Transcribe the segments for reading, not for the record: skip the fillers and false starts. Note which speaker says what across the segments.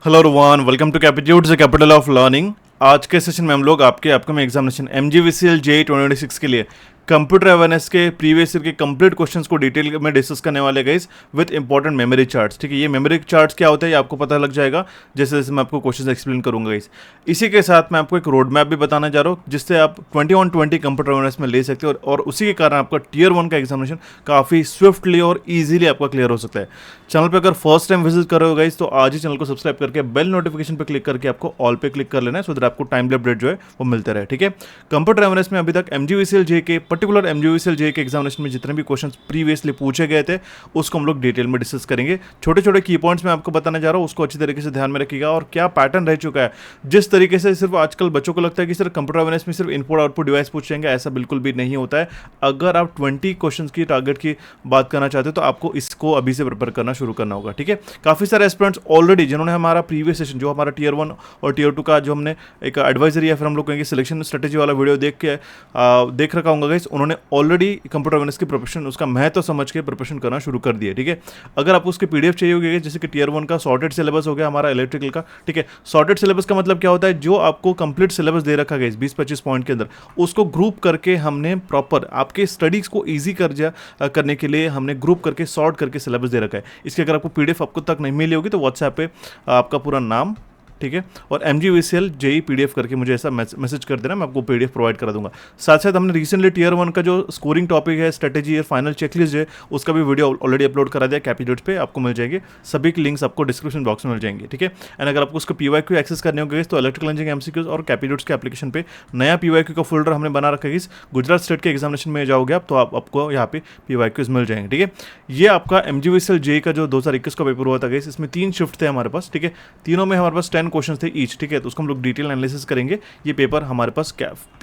Speaker 1: Hello everyone, welcome to Capitude the capital of learning. आज के session में हम लोग आपके अपकमिंग एग्जामिनेशन MGVCL JEE 2026 के लिए कंप्यूटर अवेयरनेस के प्रीवियस ईयर के कंप्लीट क्वेश्चंस को डिटेल में डिस्कस करने वाले guys with important memory charts. ठीक है, ये मेमोरी चार्ट्स क्या होता है ये आपको पता लग जाएगा जैसे जैसे मैं आपको क्वेश्चंस एक्सप्लेन करूंगा गाइस। इसी के साथ मैं आपको एक रोड मैप भी बताने जा रहा हूँ जिससे आप 21-20 कंप्यूटर अवेयरनेस में ले सकते हो और उसी के कारण आपका टियर 1 का एग्जामिनेशन काफ़ी स्विफ्टली और ईजिली आपका क्लियर हो सकता है। चैनल पर अगर फर्स्ट टाइम विजिट कर रहे हो गाइस तो आज ही चैनल को सब्सक्राइब करके बेल नोटिफिकेशन पर क्लिक करके आपको ऑल पे क्लिक कर लेना है सो दैट आपको टाइमली अपडेट जो है वो मिलते रहे। ठीक है, कंप्यूटर अवेयरनेस में अभी तक MGVCL JEE के पर्टिकुलर MGVCL JEE के एग्जामिनेशन में जितने भी क्वेश्चंस प्रीवियसली पूछे गए थे उसको हम लोग डिटेल में डिस्कस करेंगे। छोटे छोटे की पॉइंट्स मैं आपको बताने जा रहा हूँ, उसको अच्छी तरीके से ध्यान में रखिएगा और क्या पैटर्न रह चुका है। जिस तरीके से सिर्फ आजकल बच्चों को लगता है कि सिर्फ कंप्यूटर अवेयरनेस में सिर्फ इनपुट आउटपुट डिवाइस पूछेंगे, ऐसा बिल्कुल भी नहीं होता है। अगर आप 20 क्वेश्चंस की टारगेट की बात करना चाहते हो तो आपको इसको अभी से प्रिपेयर करना शुरू करना होगा। ठीक है, काफ़ी सारे एस्पिरेंट्स ऑलरेडी जिन्होंने हमारा प्रीवियस सेशन जो हमारा टियर 1 और टियर 2 का जो हमने एक एडवाइजरी या फिर हम लोग कहेंगे सिलेक्शन स्ट्रेटेजी वाला वीडियो देख रखा होगा गाइस, उन्होंने ऑलरेडी कंप्यूटर अवेयरनेस की प्रिपरेशन उसका महत्व समझ के प्रिपरेशन करना शुरू कर दिया। ठीक है, अगर आपको उसके PDF चाहिए होगी जैसे कि टियर 1 का सॉर्टेड सिलेबस हो गया हमारा इलेक्ट्रिकल का। ठीक है, सॉर्टेड सिलेबस का मतलब क्या होता है, जो आपको कंप्लीट सिलेबस दे रखा गया 20-25 पॉइंट के अंदर उसको ग्रुप करके हमने प्रॉपर आपके स्टडीज को ईजी करने के लिए हमने ग्रुप करके सॉर्ट करके सिलेबस दे रखा है। इसके अगर आपको PDF आपको तक नहीं मिली होगी तो व्हाट्सएप पे आपका पूरा नाम, ठीक है, और MGVCL JEE PDF करके मुझे ऐसा मैसेज कर देना, मैं आपको PDF प्रोवाइड करा दूंगा। साथ साथ हमने रिसेंटली टियर 1 का जो स्कोरिंग टॉपिक है स्ट्रेटेजी और फाइनल चेकलिस्ट है उसका भी वीडियो ऑलरेडी अपलोड करा दिया कैपिट्यूड पे, आपको मिल जाएंगे। सभी के लिंक्स आपको डिस्क्रिप्शन बॉक्स में मिल जाएंगे। ठीक है, एंड अगर आपको उसको PYQ एक्सेस करने होंगे तो इलेक्ट्रिकल इंजीनियरिंग MCQs और कैपिट्यूड्स के एप्लीकेशन पे नया PYQ का फोल्डर हमने बना रखा है। गुजरात स्टेट के एग्जामिनेशन में जाओगे आप तो आपको यहाँ पे PYQs मिल जाएंगे। ठीक है, ये आपका MGVCL JEE का जो 2021 का पेपर हुआ था गाइस, इसमें 3 शिफ्ट थे हमारे पास। ठीक है, तीनों में हमारे पास 10 क्वेश्चन थे ईच। ठीक है, तो उसको हम लोग डिटेल एनालिसिस करेंगे। ये पेपर हमारे पास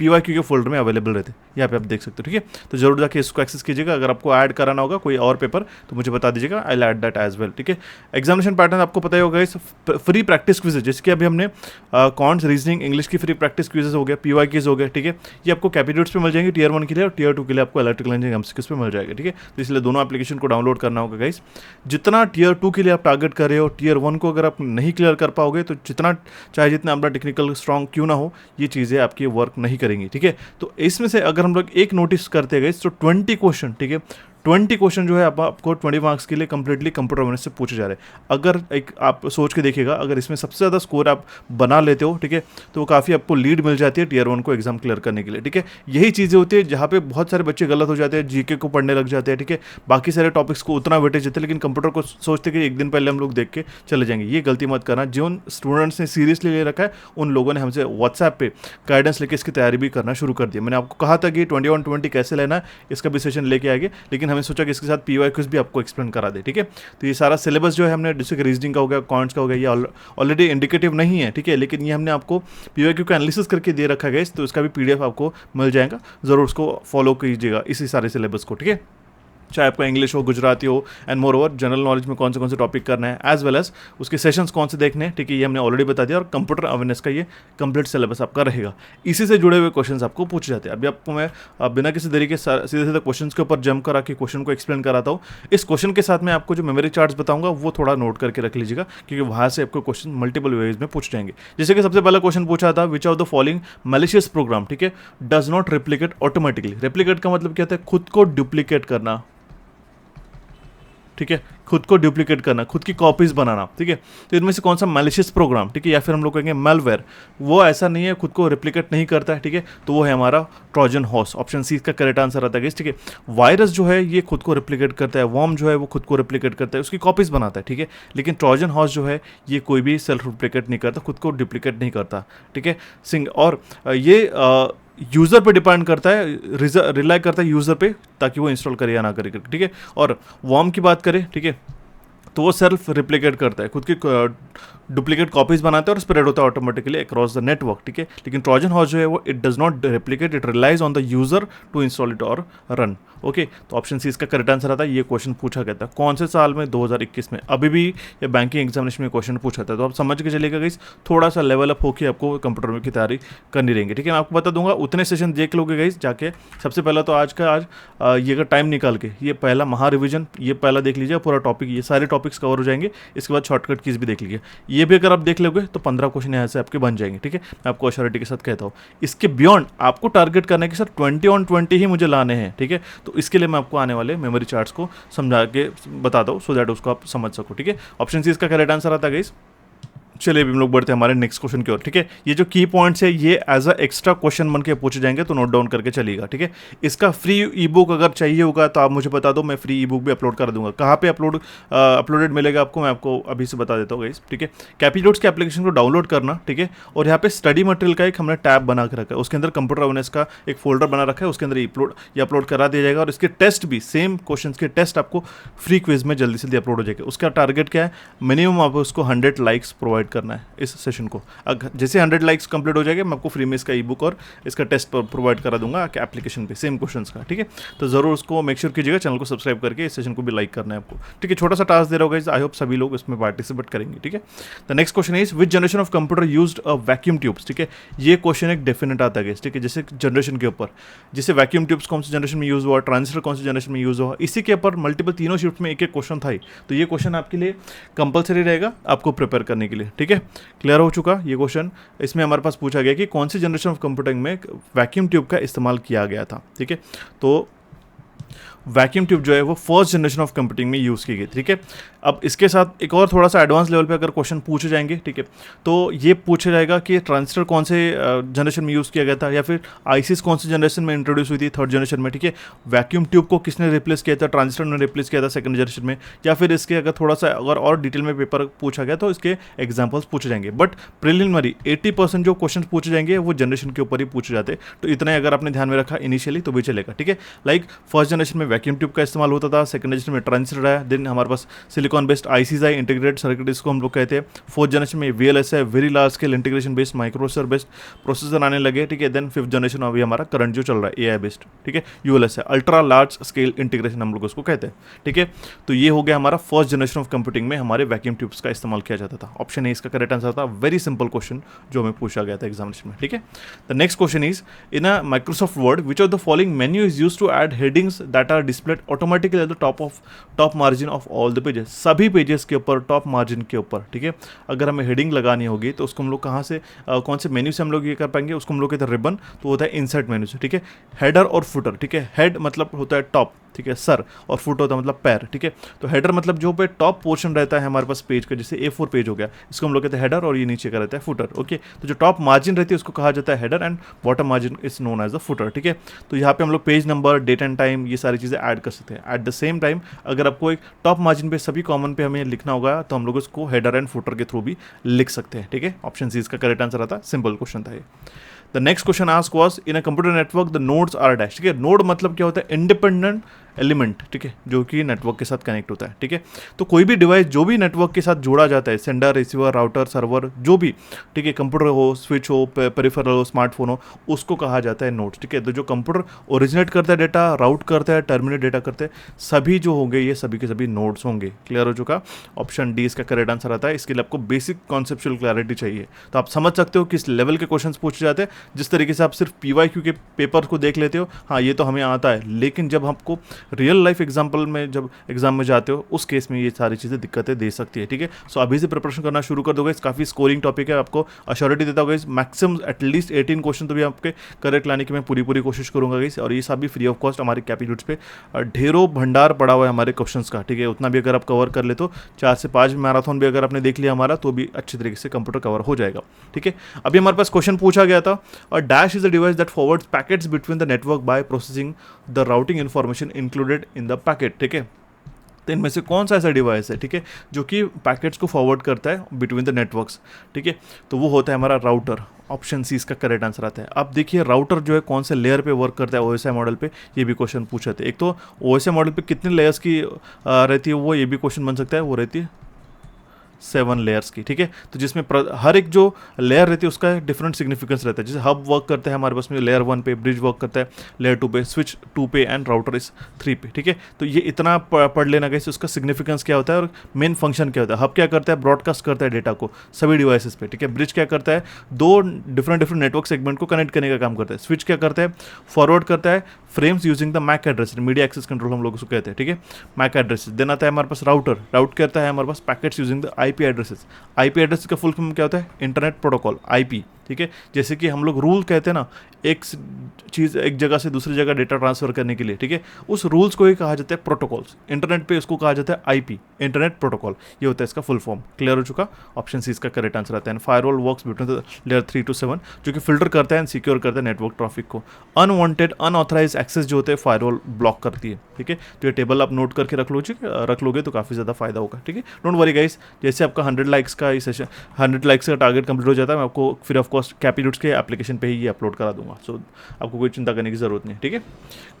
Speaker 1: PYQ के फोल्डर में अवेलेबल रहते हैं, यहाँ पे आप देख सकते हो। ठीक है, तो जरूर जाके इसको एक्सेस कीजिएगा। अगर आपको ऐड कराना होगा कोई और पेपर तो मुझे बता दीजिएगा, I will add that as well. ठीक है, एग्जामिनेशन पैटर्न आपको पता ही होगा इस फ्री प्रैक्टिस क्विजेज जैसे कि अभी हमने कॉन्ट्स रीजनिंग इंग्लिश की फ्री प्रैक्टिस क्विजेज हो गया, PYQs हो गए। ठीक है, ये आपको कैपिट्यूड्स पे मिल जाएंगे टियर 1 के लिए और टियर 2 के लिए आपको इलेक्ट्रिकल इंजीनियरिंग MCQs पे मिल जाएगा। ठीक है, तो इसलिए दोनों एप्लीकेशन को डाउनलोड करना होगा गाइस। जितना टियर 2 के लिए आप टारगेट कर रहे हो, टियर 1 को अगर आप नहीं क्लियर कर पाओगे तो जितना अपना टेक्निकल स्ट्रॉन्ग क्यों ना हो ये चीज़ें आपकी वर्क नहीं करेंगी। ठीक है, तो इसमें से अगर हम लोग एक नोटिस करते गए तो 20 क्वेश्चन, ठीक है, 20 क्वेश्चन जो है आपको 20 मार्क्स के लिए कंप्लीटली कंप्यूटर अवेयरनेस से पूछे जा रहे हैं। अगर एक आप सोच के देखिएगा, अगर इसमें सबसे ज़्यादा स्कोर आप बना लेते हो, ठीक है, तो वो काफ़ी आपको लीड मिल जाती है टियर 1 को एग्जाम क्लियर करने के लिए। ठीक है, यही चीज़ें होती है जहाँ पे बहुत सारे बच्चे गलत हो जाते हैं, GK को पढ़ने लग जाते हैं। ठीक है, बाकी सारे टॉपिक्स को उतना वेटेज देते हैं लेकिन कंप्यूटर को सोचते कि एक दिन पहले हम लोग देख के चले जाएंगे। ये गलती मत करना। जिन स्टूडेंट्स ने सीरियसली ले रखा है उन लोगों ने हमसे व्हाट्सएप पे गाइडेंस लेके इसकी तैयारी भी करना शुरू कर दिया। मैंने आपको कहा था कि 21-20 कैसे लेना है इसका भी सेशन लेके आएंगे, लेकिन हमें सोचा कि इसके साथ PYQs भी आपको एक्सप्लेन करा दे। ठीक है, तो ये सारा सिलेबस जो है हमने जैसे कि रीजनिंग का हो गया, कॉन्ट्स का हो गया, ये ऑलरेडी इंडिकेटिव नहीं है। ठीक है, लेकिन ये हमने आपको PYQ का एनालिसिस करके दे रखा है, तो इसका भी PDF आपको मिल जाएगा। ज़रूर उसको फॉलो कीजिएगा इसी सारे सिलेबस को। ठीक है, चाहे आपका इंग्लिश हो, गुजराती हो, and more over general knowledge में कौन से टॉपिक करना है एज वेल एज उसके सेशंस कौन से देखने हैं। ठीक है, ये हमने ऑलरेडी बता दिया और कंप्यूटर अवेयरनेस का ये कंप्लीट सिलेबस आपका रहेगा। इसी से जुड़े हुए क्वेश्चंस आपको पूछे जाते हैं। अभी आपको मैं बिना किसी तरीके सीधे सीधे क्वेश्चंस के ऊपर जंप करा के क्वेश्चन को एक्सप्लेन कराता हूँ। इस क्वेश्चन के साथ मैं आपको जो मेमोरी चार्ट्स बताऊंगा वो थोड़ा नोट करके रख लीजिएगा क्योंकि वहाँ से आपको क्वेश्चन मल्टीपल वेज में पूछ जाएंगे। जैसे कि सबसे पहला क्वेश्चन पूछा था, which of the following malicious program, ठीक है, does not replicate automatically. Replicate का मतलब क्या होता है, खुद को डुप्लीकेट करना। ठीक है, खुद को डुप्लीकेट करना, खुद की कॉपीज बनाना। ठीक है, तो इनमें से कौन सा मैलिशियस प्रोग्राम, ठीक है, या फिर हम लोग कहेंगे मेलवेयर, वो ऐसा नहीं है, खुद को रिप्लिकेट नहीं करता है। ठीक है, तो वो है हमारा ट्रोजन हॉर्स। ऑप्शन सी का करेक्ट आंसर आता है। ठीक है, वायरस जो है ये खुद को रिप्लिकेट करता है, वर्म जो है वो खुद को रिप्लिकेट करता है, उसकी कॉपीज बनाता है। ठीक है, लेकिन ट्रोजन हॉर्स जो है ये कोई भी सेल्फ रिप्लिकेट नहीं करता, खुद को डुप्लीकेट नहीं करता। ठीक है, और ये यूज़र पे डिपेंड करता है, रिलाई करता है यूज़र पे ताकि वो इंस्टॉल करे या ना करे। ठीक है, और वॉर्म की बात करें, ठीक है, तो वो सेल्फ रिप्लिकेट करता है, खुद की डुप्लीकेट कॉपीज बनाता है और स्प्रेड होता है ऑटोमेटिकली अक्रॉस द नेटवर्क। ठीक है, लेकिन ट्रोजन हॉर्स जो है वो it does not replicate, it relies on the user to install it और रन। ओके, तो ऑप्शन सी इसका करेक्ट आंसर आता है। ये क्वेश्चन पूछा गया था कौन से साल में, 2021 में। अभी भी ये बैंकिंग एग्जामिनेशन में क्वेश्चन पूछा था, तो आप समझ के चलिएगा गाइस, थोड़ा सा लेवल अप होकर आपको कंप्यूटर की तैयारी करनी रहेंगी। ठीक है, मैं आपको बता दूंगा, उतने सेशन देख लोगे गाइस जाके। सबसे पहला तो आज ये का टाइम निकाल के ये पहला महा रिविजन ये पहला देख लीजिए, पूरा टॉपिक, ये सारे टॉपिक्स कवर हो जाएंगे। इसके बाद शॉर्टकट कीज भी देख लीजिए। ये भी अगर आप देख लोगे तो 15 क्वेश्चन यहाँ से आपके बन जाएंगे, ठीक है। मैं आपको अश्योरिटी के साथ कहता हूँ। इसके बियॉन्ड आपको टारगेट करना है कि सर 20 ऑन 20 ही मुझे लाने हैं, ठीक है। तो इसके लिए मैं आपको आने वाले मेमोरी चार्ट्स को समझा के बताता हूँ, सो दैट उसको आप समझ सको, ठीक है। ऑप्शन सी इसका करेक्ट आंसर आता है गाइस। चलिए अभी हम लोग बढ़ते हैं हमारे नेक्स्ट क्वेश्चन की ओर, ठीक है। ये जो की पॉइंट्स है ये एज अ एक्स्ट्रा क्वेश्चन बन के पूछे जाएंगे, तो नोट डाउन करके चलिएगा, ठीक है। इसका फ्री ई बुक अगर चाहिए होगा तो आप मुझे बता दो, मैं फ्री ई बुक भी अपलोड कर दूंगा। कहाँ पे अपलोडेड मिलेगा आपको, मैं आपको अभी से बता देता हूँ गाइस, ठीक है। कैपीनोट्स के एप्लीकेशन को डाउनलोड करना, ठीक है। और यहाँ पे स्टडी मटेरियल का एक हमने टैब बना के रखा है, उसके अंदर कंप्यूटर अवेयरनेस का एक फोल्डर बना रखा है, उसके अंदर अपलोड करा दिया जाएगा। और इसके टेस्ट भी सेम क्वेश्चन के टेस्ट आपको फ्री क्विज में जल्दी से जल्दी अपलोड हो जाएगा। उसका टारगेट क्या है, मिनिमम आपको उसको 100 लाइक्स प्रोवाइड करना है इस सेशन को। अगर जैसे 100 लाइक्स कंप्लीट हो जाएगा, मैं आपको फ्री में इसका ई बुक और इसका टेस्ट प्रोवाइड करा दूंगा एप्लीकेशन पे सेम क्वेश्चंस का, ठीक है। तो जरूर उसको मेक श्योर कीजिएगा, चैनल को सब्सक्राइब करके इस सेशन को भी लाइक करना है आपको, ठीक है। छोटा सा टास्क दे रहा होगा, आई होप सभी लोग इसमें पार्टिसिपेट करेंगे, ठीक है। The next question is which generation of computer used a vacuum tubes, ठीक है। ये क्वेश्चन एक डेफिनेट आता है, ठीक है। जैसे जनरेशन के ऊपर, जैसे वैक्यूम ट्यूब्स कौन सी जनरेशन में यूज हुआ, ट्रांजिस्टर कौन सी जनरेशन में यूज हुआ, इसी के ऊपर मल्टीपल तीनों शिफ्ट में एक एक क्वेश्चन था ही। तो ये क्वेश्चन आपके लिए कंपलसरी रहेगा आपको प्रिपेयर करने के लिए, ठीक है। क्लियर हो चुका ये क्वेश्चन। इसमें हमारे पास पूछा गया कि कौन सी जनरेशन ऑफ कंप्यूटिंग में वैक्यूम ट्यूब का इस्तेमाल किया गया था, ठीक है। तो वैक्यूम ट्यूब जो है वो फर्स्ट जनरेशन ऑफ कंप्यूटिंग में यूज़ की गई, ठीक है। अब इसके साथ एक और थोड़ा सा एडवांस लेवल पे अगर क्वेश्चन पूछे जाएंगे, ठीक है, तो ये पूछा जाएगा कि ट्रांजिस्टर कौन से जनरेशन में यूज़ किया गया था, या फिर आईसीस कौन से जनरेशन में इंट्रोड्यूस हुई थी, थर्ड जनरेशन में, ठीक है। वैक्यूम ट्यूब को किसने रिप्लेस किया था, ट्रांजिस्टर ने रिप्लेस किया था सेकंड जनरेशन में, या फिर इसके अगर थोड़ा सा अगर और डिटेल में पेपर पूछा गया तो इसके एग्जाम्पल्स पूछे जाएंगे। बट प्रिलिमिनरी 80% जो क्वेश्चन पूछे जाएंगे वो जनरेशन के ऊपर ही पूछे जाते हैं। तो इतना ही अगर आपने ध्यान में रखा इनिशियली तो भी चलेगा, ठीक है। लाइक फर्स्ट जनरेशन में वैक्यूम ट्यूब का इस्तेमाल होता था, सेकंड जनरेशन में ट्रांजिस्टर है, देन हमारे पास सिलिकॉन बेस्ड आईसीज है, इंटीग्रेटेड सर्किट इसको हम लोग कहते हैं। फोर्थ जनरेशन में वीएलएस है, very large scale integration based microprocessor based processor आने लगे, ठीक है। देन फिफ्थ जनरेशन अभी हमारा करंट जो चल रहा है एआई बेस्ड, ठीक है, यूएलएस है, अल्ट्रा लार्ज स्केल इंटीग्रेशन हम लोग उसको कहते हैं, ठीक है। तो ये हो गया हमारा फर्स्ट जनरेशन ऑफ कंप्यूटिंग में हमारे वैक्यूम ट्यूब्स का इस्तेमाल किया जाता था। ऑप्शन ए इसका करेक्ट आंसर था। वेरी सिंपल क्वेश्चन जो हमें पूछा गया था एग्जामिनेशन में, ठीक है। The next question is in a Microsoft Word which of the following menu is used to add headings that are displayed automatically at the top margin of all the pages, सभी pages के ऊपर top margin के ऊपर, ठीक है। अगर हमें heading लगानी होगी तो उसको हम लोग कहाँ से कौन से मेन्यू से हम लोग ये कर पाएंगे, उसको हम लोग कहते हैं रिबन, तो होता है इंसर्ट मेन्यू से, ठीक है। हेडर और फुटर, ठीक है। हेड मतलब होता है टॉप, ठीक है, सर, और फुट होता है मतलब पैर, ठीक है। तो हेडर मतलब जो पे टॉप पोर्शन रहता है हमारे पास पेज का, जैसे A4 पेज हो गया, इसको हम लोग कहते हैं हेडर, और ये नीचे का रहता है फुटर, ओके। तो जो टॉप मार्जिन रहती है उसको कहा जाता है header, and bottom margin is known as the footer, ठीक है। तो यहाँ पे हम लोग page number, date and time, ये सारी चीज़ें ऐड कर सकते हैं। एट द सेम टाइम अगर आपको एक टॉप मार्जिन पे सभी कॉमन पे हमें लिखना होगा तो हम लोग उसको हेडर एंड फुटर के थ्रू भी लिख सकते हैं, ठीक है। ऑप्शन सी इसका करेक्ट आंसर आता है। सिंपल क्वेश्चन था ये। The next question asked was in a computer network the nodes are dash, ठीक है। नोड मतलब क्या होता है, इंडिपेंडेंट एलिमेंट, ठीक है, जो कि नेटवर्क के साथ कनेक्ट होता है, ठीक है। तो कोई भी डिवाइस जो भी नेटवर्क के साथ जोड़ा जाता है, सेंडर, रिसीवर, राउटर, सर्वर, जो भी, ठीक है, कंप्यूटर हो, स्विच हो, पेरिफेरल हो, स्मार्टफोन हो, उसको कहा जाता है नोड्स, ठीक है। तो जो कंप्यूटर ओरिजिनेट करता है डेटा, राउट करता है, टर्मिनेट डेटा करते हैं, सभी जो होंगे ये सभी के सभी नोड्स होंगे। क्लियर हो चुका। ऑप्शन डी इसका करेक्ट आंसर आता है। इसके लिए आपको बेसिक कॉन्सेप्चुअल क्लैरिटी चाहिए, तो आप समझ सकते हो किस लेवल के क्वेश्चन पूछे जाते हैं। जिस तरीके से आप सिर्फ पीवाईक्यू के पेपर को देख लेते हो, हाँ ये तो हमें आता है, लेकिन जब आपको रियल लाइफ एग्जाम्पल में जब एग्जाम में जाते हो उस केस में ये सारी चीज़ें दिक्कतें दे सकती है, ठीक है। सो अभी से प्रिपरेशन करना शुरू कर दोगे, काफ़ी स्कोरिंग टॉपिक है, आपको अश्योरिटी देता होगा। मैक्सिमम एटलीस्ट 18 क्वेश्चन तो भी आपके करेक्ट लाने की मैं पूरी कोशिश करूंगा गाइस, और ये सब भी फ्री ऑफ कॉस्ट हमारे कैपिटल्स पे ढेरों भंडार पड़ा हुआ है हमारे क्वेश्चंस का, ठीक है। उतना भी अगर आप कवर कर ले तो 4 से 5 मैराथन भी अगर आपने देख लिया हमारा तो भी अच्छी तरीके से कंप्यूटर कवर हो जाएगा, ठीक है। अभी हमारे पास क्वेश्चन पूछा गया था, और dash is the device that forwards packets between the network by processing the routing information included in the packet, ठीक है। तो इनमें से कौन सा ऐसा डिवाइस है, ठीक है, जो कि पैकेट्स को फॉरवर्ड करता है बिटवीन द नेटवर्क्स, ठीक है। तो वो होता है हमारा राउटर। ऑप्शन सी इसका करेक्ट आंसर आता है। अब देखिए राउटर जो है कौन से लेयर पे वर्क करता है ओएसआई मॉडल पे, ये भी क्वेश्चन पूछे थे। एक तो ओएसआई मॉडल पे कितने लेयर्स की रहती है वो, ये भी क्वेश्चन बन सकता है। वो रहती है 7 लेयर्स की, ठीक है। तो जिसमें हर एक जो लेयर रहती है उसका डिफरेंट सिग्निफिकेंस रहता है। जैसे हब वर्क करता है हमारे पास में लेयर 1 पे, ब्रिज वर्क करता है लेयर 2 पे, स्विच 2 पे, एंड राउटर इस 3 पे, ठीक है। तो ये इतना पढ़ लेना गाइस, उसका सिग्निफिकेंस क्या होता है और मेन फंक्शन क्या होता है। हब क्या करता है, ब्रॉडकास्ट करता है डेटा को सभी डिवाइसेस पे, ठीक है। ब्रिज क्या करता है, दो डिफरेंट नेटवर्क सेगमेंट को कनेक्ट करने का काम करता है। स्विच क्या करता है, फॉरवर्ड करता है frames using the MAC address, media access control हम लोग उसको कहते हैं, ठीक है, मैक एड्रेस। देन आता है हमारे पास राउटर, राउट करता है हमारे पास packets using the IP addresses. IP address का फुल फॉर्म क्या होता है? इंटरनेट प्रोटोकॉल, आईपी, ठीक है। जैसे कि हम लोग रूल कहते हैं ना, एक चीज़ एक जगह से दूसरी जगह डेटा ट्रांसफर करने के लिए, ठीक है, उस रूल्स को ही कहा जाता है प्रोटोकॉल्स। इंटरनेट पे उसको कहा जाता है आईपी, इंटरनेट प्रोटोकॉल, ये होता है इसका फुल फॉर्म। क्लियर हो चुका? ऑप्शन सी इसका करेक्ट आंसर आता है। Firewall works between the layer 3 to 7, जो कि फिल्टर करता है एंड सिक्योर करता है नेटवर्क ट्रैफिक को। अनवांटेड अनऑथराइज एक्सेस जो होते हैं फायरवॉल ब्लॉक करती है, ठीक है। तो ये टेबल आप नोट करके रख लोगे तो काफ़ी ज़्यादा फायदा होगा, ठीक है। डोंट वरी गाइस, जैसे आपका 100 लाइक्स का सेशन 100 लाइक्स का टारगेट कंप्लीट हो जाता है, मैं आपको फ्री ऑफ कॉस्ट कैपीरूट्स के एप्लीकेशन पे ही ये अपलोड करा दूंगा। सो आपको कोई चिंता करने की जरूरत नहीं, ठीक है।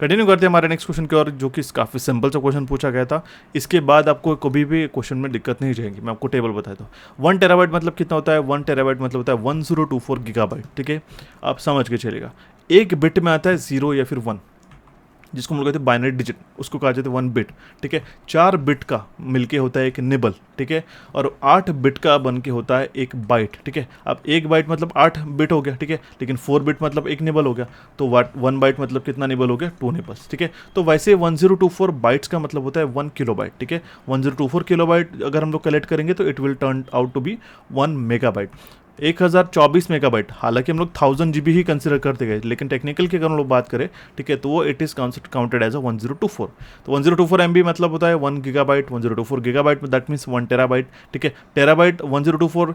Speaker 1: कंटिन्यू करते हैं हमारे नेक्स्ट क्वेश्चन की ओर, जो कि काफ़ी सिंपल सा क्वेश्चन पूछा गया था। इसके बाद आपको कभी भी क्वेश्चन में दिक्कत नहीं जाएगी। मैं आपको टेबल बताता हूँ। 1 टेराबाइट मतलब कितना होता है? 1 टेराबाइट मतलब होता है 1024 गीगाबाइट, ठीक है। आप समझ के चलेगा, एक बिट में आता है 0 या फिर 1, जिसको हम लोग कहते हैं बाइनरी डिजिट, उसको कहा जाता है 1 बिट, ठीक है। 4 बिट का मिलके होता है एक निबल, ठीक है, और 8 बिट का बन के होता है एक बाइट, ठीक है। अब एक बाइट मतलब 8 बिट हो गया, ठीक है, लेकिन 4 बिट मतलब एक निबल हो गया, तो 1 बाइट मतलब कितना निबल हो गया? 2 निबल्स, ठीक है। तो वैसे 1024 बाइट्स का मतलब होता है 1 किलोबाइट, ठीक है। 1024 किलोबाइट अगर हम लोग कलेक्ट करेंगे तो it will turn out to be 1 megabyte. 1024 megabyte, हालांकि हम लोग 1000 GB ही कंसिडर करते गए, लेकिन टेक्निकल की अगर हम लोग बात करें, ठीक है, तो वो it is counted as a 1024। तो 1024 MB मतलब होता है 1 गीगाबाइट। 1024 गीगाबाइट में दैट मीन्स 1 टेराबाइट, ठीक है। टेराबाइट 1024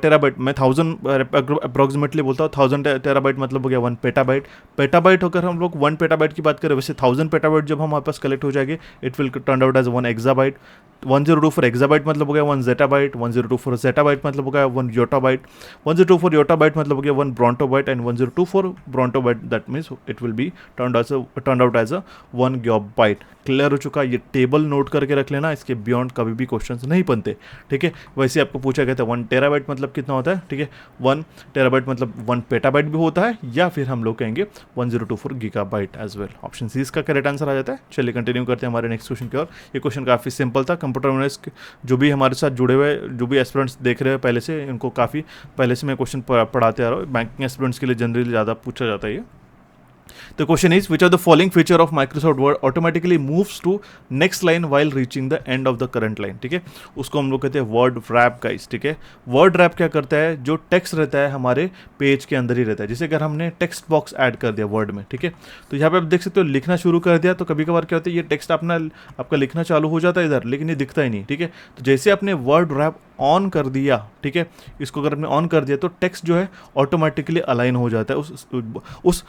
Speaker 1: टेराबाइट मैं 1000 अप्रॉक्सीमेटली बोलता हूँ। 1000 टेराबाइट मतलब हो गया 1 पेटाबाइट। पेटाबाइट अगर हम लोग 1 पेटाबाइट की बात करें, वैसे 1000 पेटाबाइट जब हमारे पास कलेक्ट हो जाएंगे, it will turn out as 1 exabyte. 1024 exabyte मतलब हो गया 1 जेटाबाइट। 1024 जेटाबाइट मतलब हो गया 1 योटाबाइट। 1024 योटाबाइट मतलब हो गया 1 brontobyte, and 1024 brontobyte that means it will be turn out as a 1 gigabyte. Clear हो चुका? ये टेबल नोट करके रख लेना, इसके बियॉन्ड कभी भी क्वेश्चंस नहीं बनते, ठीक है। वैसे आपको पूछा गया था 1 टेराबाइट मतलब कितना होता है, ठीक है। 1 टेराबाइट मतलब 1 पेटाबाइट भी होता है, या फिर हम लोग कहेंगे 1024 gigabyte as well. Option C इसका करेक्ट आंसर आ जाता है। चलिए कंटिन्यू करते हैं हमारे नेक्स्ट क्वेश्चन की ओर। ये क्वेश्चन काफ़ी सिंपल था। कंप्यूटर यूनिवर्स जो भी हमारे साथ जुड़े हुए जो भी एस्पिरेंट्स देख रहे हैं पहले से, इनको काफ़ी पहले से मैं क्वेश्चन पढ़ाते आ रहा हूँ। बैंकिंग एस्पिरेंट्स के लिए जनरली ज़्यादा पूछा जाता है ये। The question is, which of the following feature of Microsoft Word automatically moves to next line while reaching the end of the current line, ठीक है। उसको हम लोग कहते हैं वर्ड रैप गाइस, ठीक है। वर्ड रैप क्या करता है? जो टेक्स्ट रहता है हमारे पेज के अंदर ही रहता है। जैसे अगर हमने टेक्स्ट बॉक्स ऐड कर दिया वर्ड में, ठीक है, तो यहाँ पे आप देख सकते हो लिखना शुरू कर दिया, तो कभी कभार क्या होता है, ये टेक्स्ट आपका लिखना चालू हो जाता है इधर, लेकिन ये दिखता ही नहीं, ठीक है। तो जैसे आपने वर्ड रैप ऑन कर दिया, ठीक है, इसको अगर आपने ऑन कर दिया तो टेक्स्ट जो है ऑटोमेटिकली अलाइन हो जाता है उस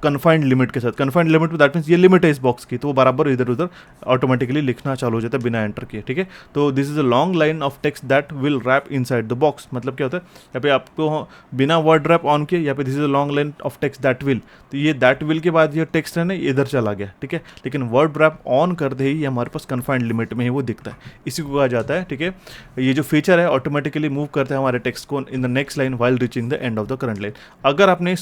Speaker 1: कन्फाइंड लिमिट के साथ। कन्फाइंड लिमिट में दैट मीन्स ये लिमिट है इस बॉक्स की, तो वो बराबर इधर उधर ऑटोमेटिकली लिखना चालू हो जाता है बिना एंटर किए, ठीक है। तो this is a long line of text that will wrap inside the box. मतलब क्या होता है, यहाँ पे आपको बिना वर्ड रैप ऑन किए, यहाँ पे this is a long line of text that will, तो ये दैट विल के बाद ये टेक्स्ट है ना इधर चला गया, ठीक है। लेकिन वर्ड रैप ऑन करते ही हमारे पास कन्फाइंड लिमिट में ही वो दिखता है, इसी को कहा जाता है, ठीक है। ये जो फीचर है ऑटोमेटिकली मूव करता है हमारे टेक्स्ट को in the next line while reaching the end of the current line. अगर आपने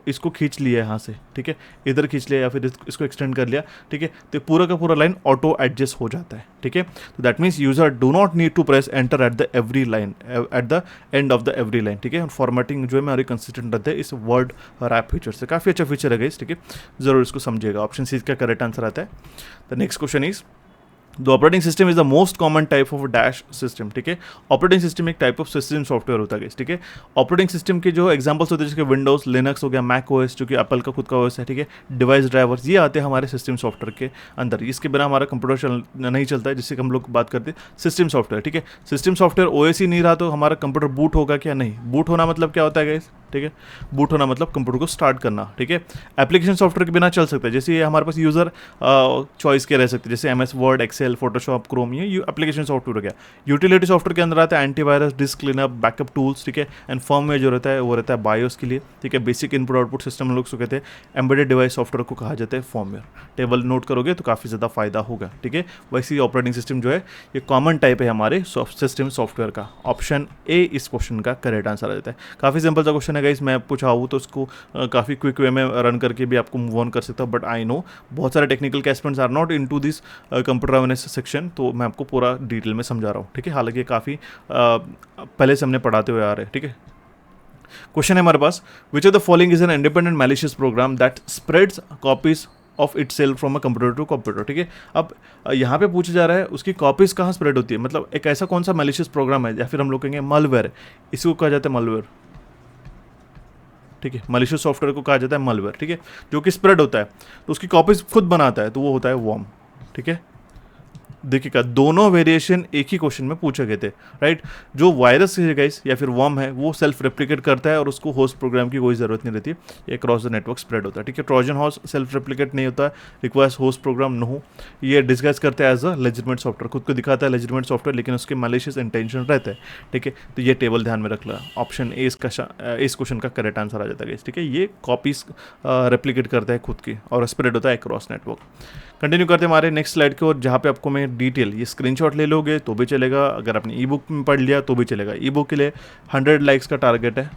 Speaker 1: इसको खींच लिया यहाँ से, ठीक है, इधर खींच लिया या फिर इसको एक्सटेंड कर लिया, ठीक है, तो पूरा का पूरा लाइन ऑटो एडजस्ट हो जाता है, ठीक है। तो that means user do not need to press enter at the every line, at the end of the every line, ठीक है। फॉर्मेटिंग जो है हमारी कंसिस्टेंट रहता है इस वर्ड रैप फीचर से। काफ़ी अच्छा फीचर है गाइस, ठीक है, जरूर इसको समझिएगा। ऑप्शन सी का करेक्ट आंसर आता है। The next question is, the operating system is the most common type of dash system, ठीक है। ऑपरेटिंग सिस्टम एक टाइप ऑफ सिस्टम सॉफ्टवेयर होता है, ठीक है। ऑपरेटिंग सिस्टम के जो एग्जांपल्स होते हैं जैसे विंडोज, लिनक्स हो गया, मैक ओएस जो कि एप्पल का खुद का ओएस है, ठीक है, डिवाइस ड्राइवर्स, ये आते हैं हमारे सिस्टम सॉफ्टवेयर के अंदर। इसके बिना हमारा कंप्यूटर नहीं चलता है, जिससे हम लोग बात करते हैं सिस्टम सॉफ्टवेयर, ठीक है। सिस्टम सॉफ्टवेयर ओएस ही नहीं रहा तो हमारा कंप्यूटर बूट होगा क्या? नहीं। बूट होना मतलब क्या होता है गाइस, ठीक है, बूट होना मतलब कंप्यूटर को स्टार्ट करना, ठीक है। एप्लीकेशन सॉफ्टवेयर के बिना चल सकता है, जैसे ये हमारे पास यूजर चॉइस के रह सकते हैं, जैसे MS Word, Excel, Photoshop, Chrome, ये एप्लीकेशन सॉफ्टवेयर हो गया। यूटिलिटी सॉफ्टवेयर के अंदर आता है antivirus, disk cleanup, backup tools, ठीक है। एंड फर्मवेयर जो रहता है वो रहता है बायोस के लिए, ठीक है। बेसिक इनपुट आउटपुट सिस्टम हम लोग उसको कहते हैं। एम्बेडेड डिवाइस सॉफ्टवेयर को कहा जाता है फर्मवेयर। टेबल नोट करोगे तो काफ़ी ज़्यादा फायदा होगा, ठीक है। वैसे ही ऑपरेटिंग सिस्टम जो है ये कॉमन टाइप है हमारे सिस्टम सॉफ्टवेयर का। ऑप्शन ए इस क्वेश्चन का करेक्ट आंसर आ जाता है। काफ़ी सिंपल सा क्वेश्चन है गाइस, मैं पूछा हूँ तो उसको काफ़ी क्विक वे में रन करके भी आपको मूव ऑन कर सकता हूँ, बट आई नो बहुत सारे technical aspirants are not into this computer awareness section, तो मैं आपको पूरा डिटेल में समझा रहा हूँ, ठीक है। हालांकि काफ़ी पहले से हमने पढ़ाते हुए आ रहे हैं, ठीक है। क्वेश्चन है हमारे पास, which of the following is an independent malicious program that spreads copies of it self from a computer to computer, ठीक है। अब यहाँ पे पूछा जा रहा है उसकी कॉपीज़ कहाँ स्प्रेड होती है, मतलब एक ऐसा कौन सा मैलिशियस प्रोग्राम है, या फिर हम लोग कहेंगे मलवेयर, इसको कहा जाता है मलवेयर, ठीक है। मैलिशियस सॉफ्टवेयर को कहा जाता है मलवेयर, ठीक है, जो कि स्प्रेड होता है, तो उसकी कॉपीज खुद बनाता है, तो वो होता है वर्म, ठीक है। देखिएगा दोनों वेरिएशन एक ही क्वेश्चन में पूछे गए थे, राइट। जो वायरस है गाइस या फिर वर्म है वो सेल्फ रेप्लिकेट करता है और उसको होस्ट प्रोग्राम की कोई ज़रूरत नहीं रहती, ये क्रॉस द नेटवर्क स्प्रेड होता है, ठीक है। ट्रोजन हॉर्स सेल्फ रेप्लिकेट नहीं होता है, रिक्वायर्स होस्ट प्रोग्राम न हो, ये डिस्गाइज करता है एज अ लेजिटिमेट सॉफ्टवेयर, खुद को दिखाता है लेजिटिमेट सॉफ्टवेयर, लेकिन उसके मैलिशियस इंटेंशन रहता है, ठीक है। तो ये टेबल ध्यान में रख ला, ऑप्शन ए इस क्वेश्चन का करेक्ट आंसर आ जाता है, ठीक है। ये कॉपीज रेप्लिकेट करता है खुद की और स्प्रेड होता है क्रॉस नेटवर्क। कंटिन्यू करते हैं हमारे नेक्स्ट स्लाइड की ओर, जहाँ पे आपको मैं डिटेल ये स्क्रीनशॉट ले लोगे तो भी चलेगा, अगर आपने ई बुक में पढ़ लिया तो भी चलेगा। ई बुक के लिए 100 लाइक्स का टारगेट है,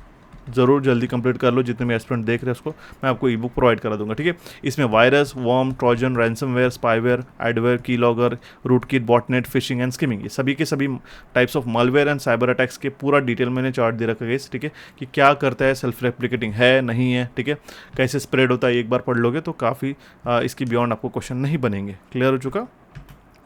Speaker 1: ज़रूर जल्दी कंप्लीट कर लो, जितने भी एस्पिरेंट देख रहे हैं उसको मैं आपको ई बुक प्रोवाइड करा दूंगा, ठीक है। इसमें virus, worm, Trojan, ransomware, spyware, adware, keylogger, rootkit, botnet, phishing and skimming, ये सभी के सभी types of malware and cyber attacks के पूरा डिटेल मैंने चार्ट दे रखा है, ठीक है, कि क्या करता है, सेल्फ रेप्लिकेटिंग है नहीं है, ठीक है, कैसे स्प्रेड होता है, एक बार पढ़ लोगे तो काफ़ी इसकी बियॉन्ड आपको क्वेश्चन नहीं बनेंगे। क्लियर हो चुका।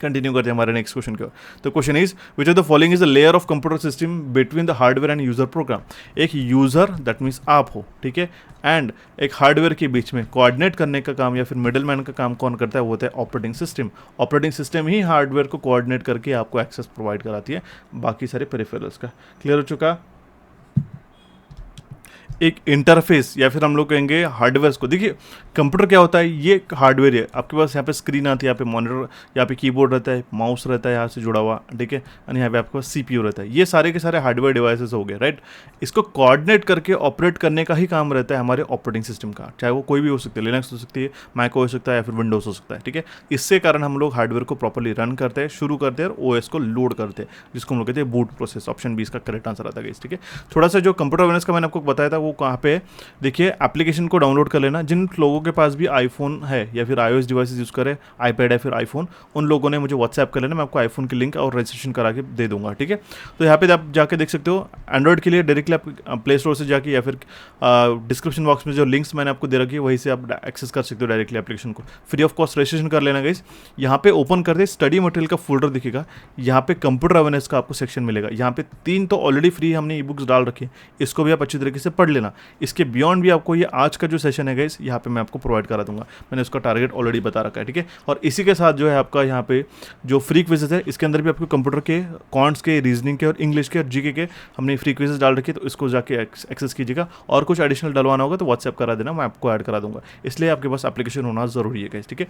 Speaker 1: कंटिन्यू करते हैं हमारे नेक्स्ट क्वेश्चन की ओर। तो question is which of the following is the layer of computer system between the hardware and user program. एक यूजर दैट मीन्स आप हो, ठीक है, एंड एक हार्डवेयर के बीच में कोऑर्डिनेट करने का काम या फिर मिडिल मैन का काम कौन करता है, वो होता है ऑपरेटिंग सिस्टम। ऑपरेटिंग सिस्टम ही हार्डवेयर को कोऑर्डिनेट करके आपको एक्सेस प्रोवाइड कराती है बाकी सारे पेरिफेरल्स का। क्लियर हो चुका। एक इंटरफेस या फिर हम लोग कहेंगे हार्डवेयर को, देखिए कंप्यूटर क्या होता है, ये हार्डवेयर है, आपके पास यहाँ पे स्क्रीन आती है, यहाँ पे मॉनिटर, यहाँ पे कीबोर्ड रहता है, माउस रहता है यहाँ से जुड़ा हुआ, ठीक है, और यहाँ पे आपके पास सीपीयू रहता है, ये सारे के सारे हार्डवेयर डिवाइसेस हो गए, राइट। इसको कोऑर्डिनेट करके ऑपरेट करने का ही काम रहता है हमारे ऑपरेटिंग सिस्टम का, चाहे वो कोई भी हो सकती है, लिनक्स हो सकती है, मैक हो सकता है या फिर विंडोज हो सकता है, ठीक है। इससे कारण हम लोग हार्डवेयर को प्रॉपरली रन करते हैं, शुरू करते हैं और ओएस को लोड करते हैं, जिसको हम लोग कहते हैं बूट प्रोसेस। ऑप्शन बी इसका करेक्ट आंसर आता है, ठीक है। थोड़ा सा जो कंप्यूटर अवेयरनेस का मैंने आपको बताया था वो कहाँ पे, देखिए एप्लीकेशन को डाउनलोड कर लेना। जिन लोगों के पास भी आईफोन है या फिर iOS डिवाइसेस यूज़ करें, आईपैड है फिर आईफोन, उन लोगों ने मुझे व्हाट्सएप कर लेना, मैं आपको आईफोन की लिंक और रजिस्ट्रेशन करा के दे दूंगा, ठीक है। तो यहाँ पे आप जाके देख सकते हो, एंड्रॉइड के लिए डायरेक्टली आप प्ले स्टोर से जाके या फिर डिस्क्रिप्शन बॉक्स में जो लिंक्स मैंने आपको दे रखी है वहीं से आप एक्सेस कर सकते हो डायरेक्टली एप्लीकेशन को, फ्री ऑफ कॉस्ट रजिस्ट्रेशन कर लेना गाइस। यहाँ पे ओपन कर दे, स्टडी मटेरियल का फोल्डर दिखेगा, यहाँ पे कंप्यूटर अवेयरनेस का आपको सेक्शन मिलेगा, यहाँ पे 3 तो ऑलरेडी फ्री हमने ई बुक्स डाल रखी है, इसको भी आप अच्छी तरीके से पढ़ लेना। इसके बियॉन्ड भी आपको ये आज का जो सेशन है गाइस यहाँ पे मैं आपको प्रोवाइड करा दूंगा, मैंने उसका टारगेट ऑलरेडी बता रखा है, ठीक है। और इसी के साथ जो है आपका यहाँ पे जो फ्री क्विजेज है, इसके अंदर भी आपको कंप्यूटर के, क्वांट्स के, रीजनिंग के और इंग्लिश के और जीके के हमने फ्री क्विजेज डाल रखे, तो इसको जाके एक्सेस कीजिएगा। और कुछ एडिशनल डलवाना होगा तो व्हाट्सएप करा देना, मैं आपको ऐड करा दूंगा, इसलिए आपके पास एप्लीकेशन होना जरूरी है गाइस, ठीक है।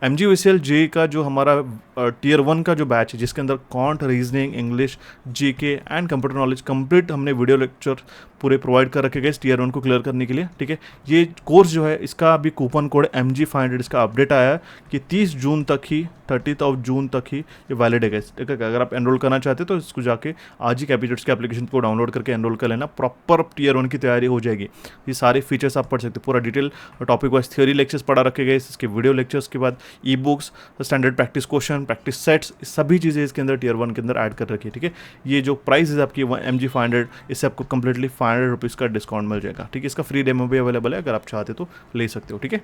Speaker 1: MGVCL जे का जो हमारा टियर 1 का जो बैच है, जिसके अंदर quant, reasoning, English, GK and computer knowledge complete हमने वीडियो लेक्चर पूरे प्रोवाइड कर रखे गए टियर 1 को क्लियर करने के लिए, ठीक है। ये कोर्स जो है इसका अभी कूपन कोड MG500 इसका अपडेट आया है कि 30 जून तक ही, 30 जून तक ही ये वैलिड है, ठीक है। अगर आप एनरोल करना चाहते हो तो इसको जाके आज ही कैपिटल्स के एप्लीकेशन को डाउनलोड करके एनरोल कर लेना, प्रॉपर टियर 1 की तैयारी हो जाएगी। ये सारे फीचर्स आप पढ़ सकते हो, पूरा detail topic wise theory lectures पढ़ा रखे गए, इसके वीडियो लेक्चर्स के बाद e books, standard practice question, practice sets, सभी चीज़ें इसके अंदर टियर 1 के अंदर ऐड कर रखी है, ठीक है। ये जो प्राइस है आपकी MG500, इससे आपको कंप्लीटली 500 रुपीज़ का डिस्काउंट मिल जाएगा, ठीक है। इसका फ्री डेमो भी अवेलेबल है, अगर आप चाहते तो ले सकते हो, ठीक है।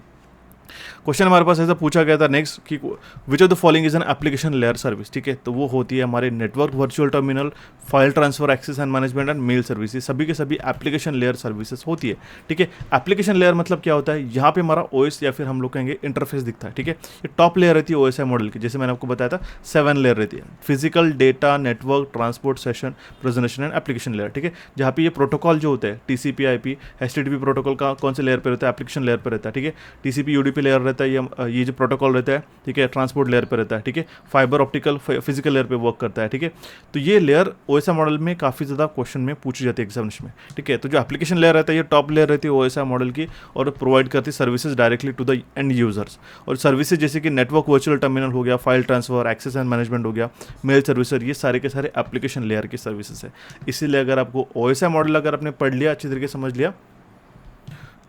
Speaker 1: क्वेश्चन हमारे पास ऐसा पूछा गया था नेक्स्ट कि which of the following is an application layer service, ठीक है। तो वो होती है हमारे network virtual terminal, file transfer, access and management and mail service, सभी के सभी एप्लीकेशन लेयर सर्विसेज होती है, ठीक है। एप्लीकेशन लेयर मतलब क्या होता है, यहाँ पे हमारा ओएस या फिर हम लोग कहेंगे इंटरफेस दिखता है, ठीक है। ये टॉप लेयर रहती है OSI मॉडल की, जैसे मैंने आपको बताया था 7 लेयर रहती है, physical, data, network, transport, session, presentation and application layer, ठीक है। जहाँ पे ये प्रोटोकॉल जो होता है TCP IP HTTP प्रोटोकॉल का कौन से लेयर पे रहता है, एप्लीकेशन लेयर पे रहता है, ठीक है। TCP UDP लेयर रहता है, ये जो प्रोटोकॉल रहता है, ठीक है, ट्रांसपोर्ट लेयर पे रहता है, ठीक है। फाइबर ऑप्टिकल फिजिकल लेयर पे वर्क करता है, ठीक है। तो ये लेयर OSI मॉडल में काफ़ी ज़्यादा क्वेश्चन में पूछी जाती है एग्जामिनेशन में, ठीक है। तो जो एप्लीकेशन लेयर रहता है ये टॉप लेयर रहती है OSI मॉडल की और प्रोवाइड करती है services directly to the end users. और सर्विसेज जैसे कि नेटवर्क वर्चुअल टर्मिनल हो गया, file transfer, access and management हो गया, मेल सर्विसर, ये सारे के सारे एप्लीकेशन लेयर की सर्विसेज है। इसीलिए अगर आपको OSI मॉडल अगर आपने पढ़ लिया, अच्छी तरीके से समझ लिया,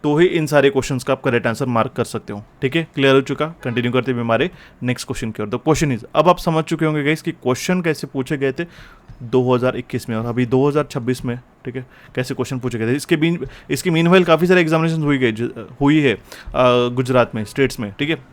Speaker 1: तो ही इन सारे क्वेश्चंस का आप करेक्ट आंसर मार्क कर सकते हो, ठीक है। क्लियर हो चुका। कंटिन्यू करते हुए हमारे नेक्स्ट क्वेश्चन की ओर। द क्वेश्चन इज, अब आप समझ चुके होंगे गाइस कि क्वेश्चन कैसे पूछे गए थे 2021 में और अभी 2026 में, ठीक है, कैसे क्वेश्चन पूछे गए थे। इसकी मीनवाइल काफ़ी सारे एग्जामिनेशन हुई है गुजरात में, स्टेट्स में, ठीक है।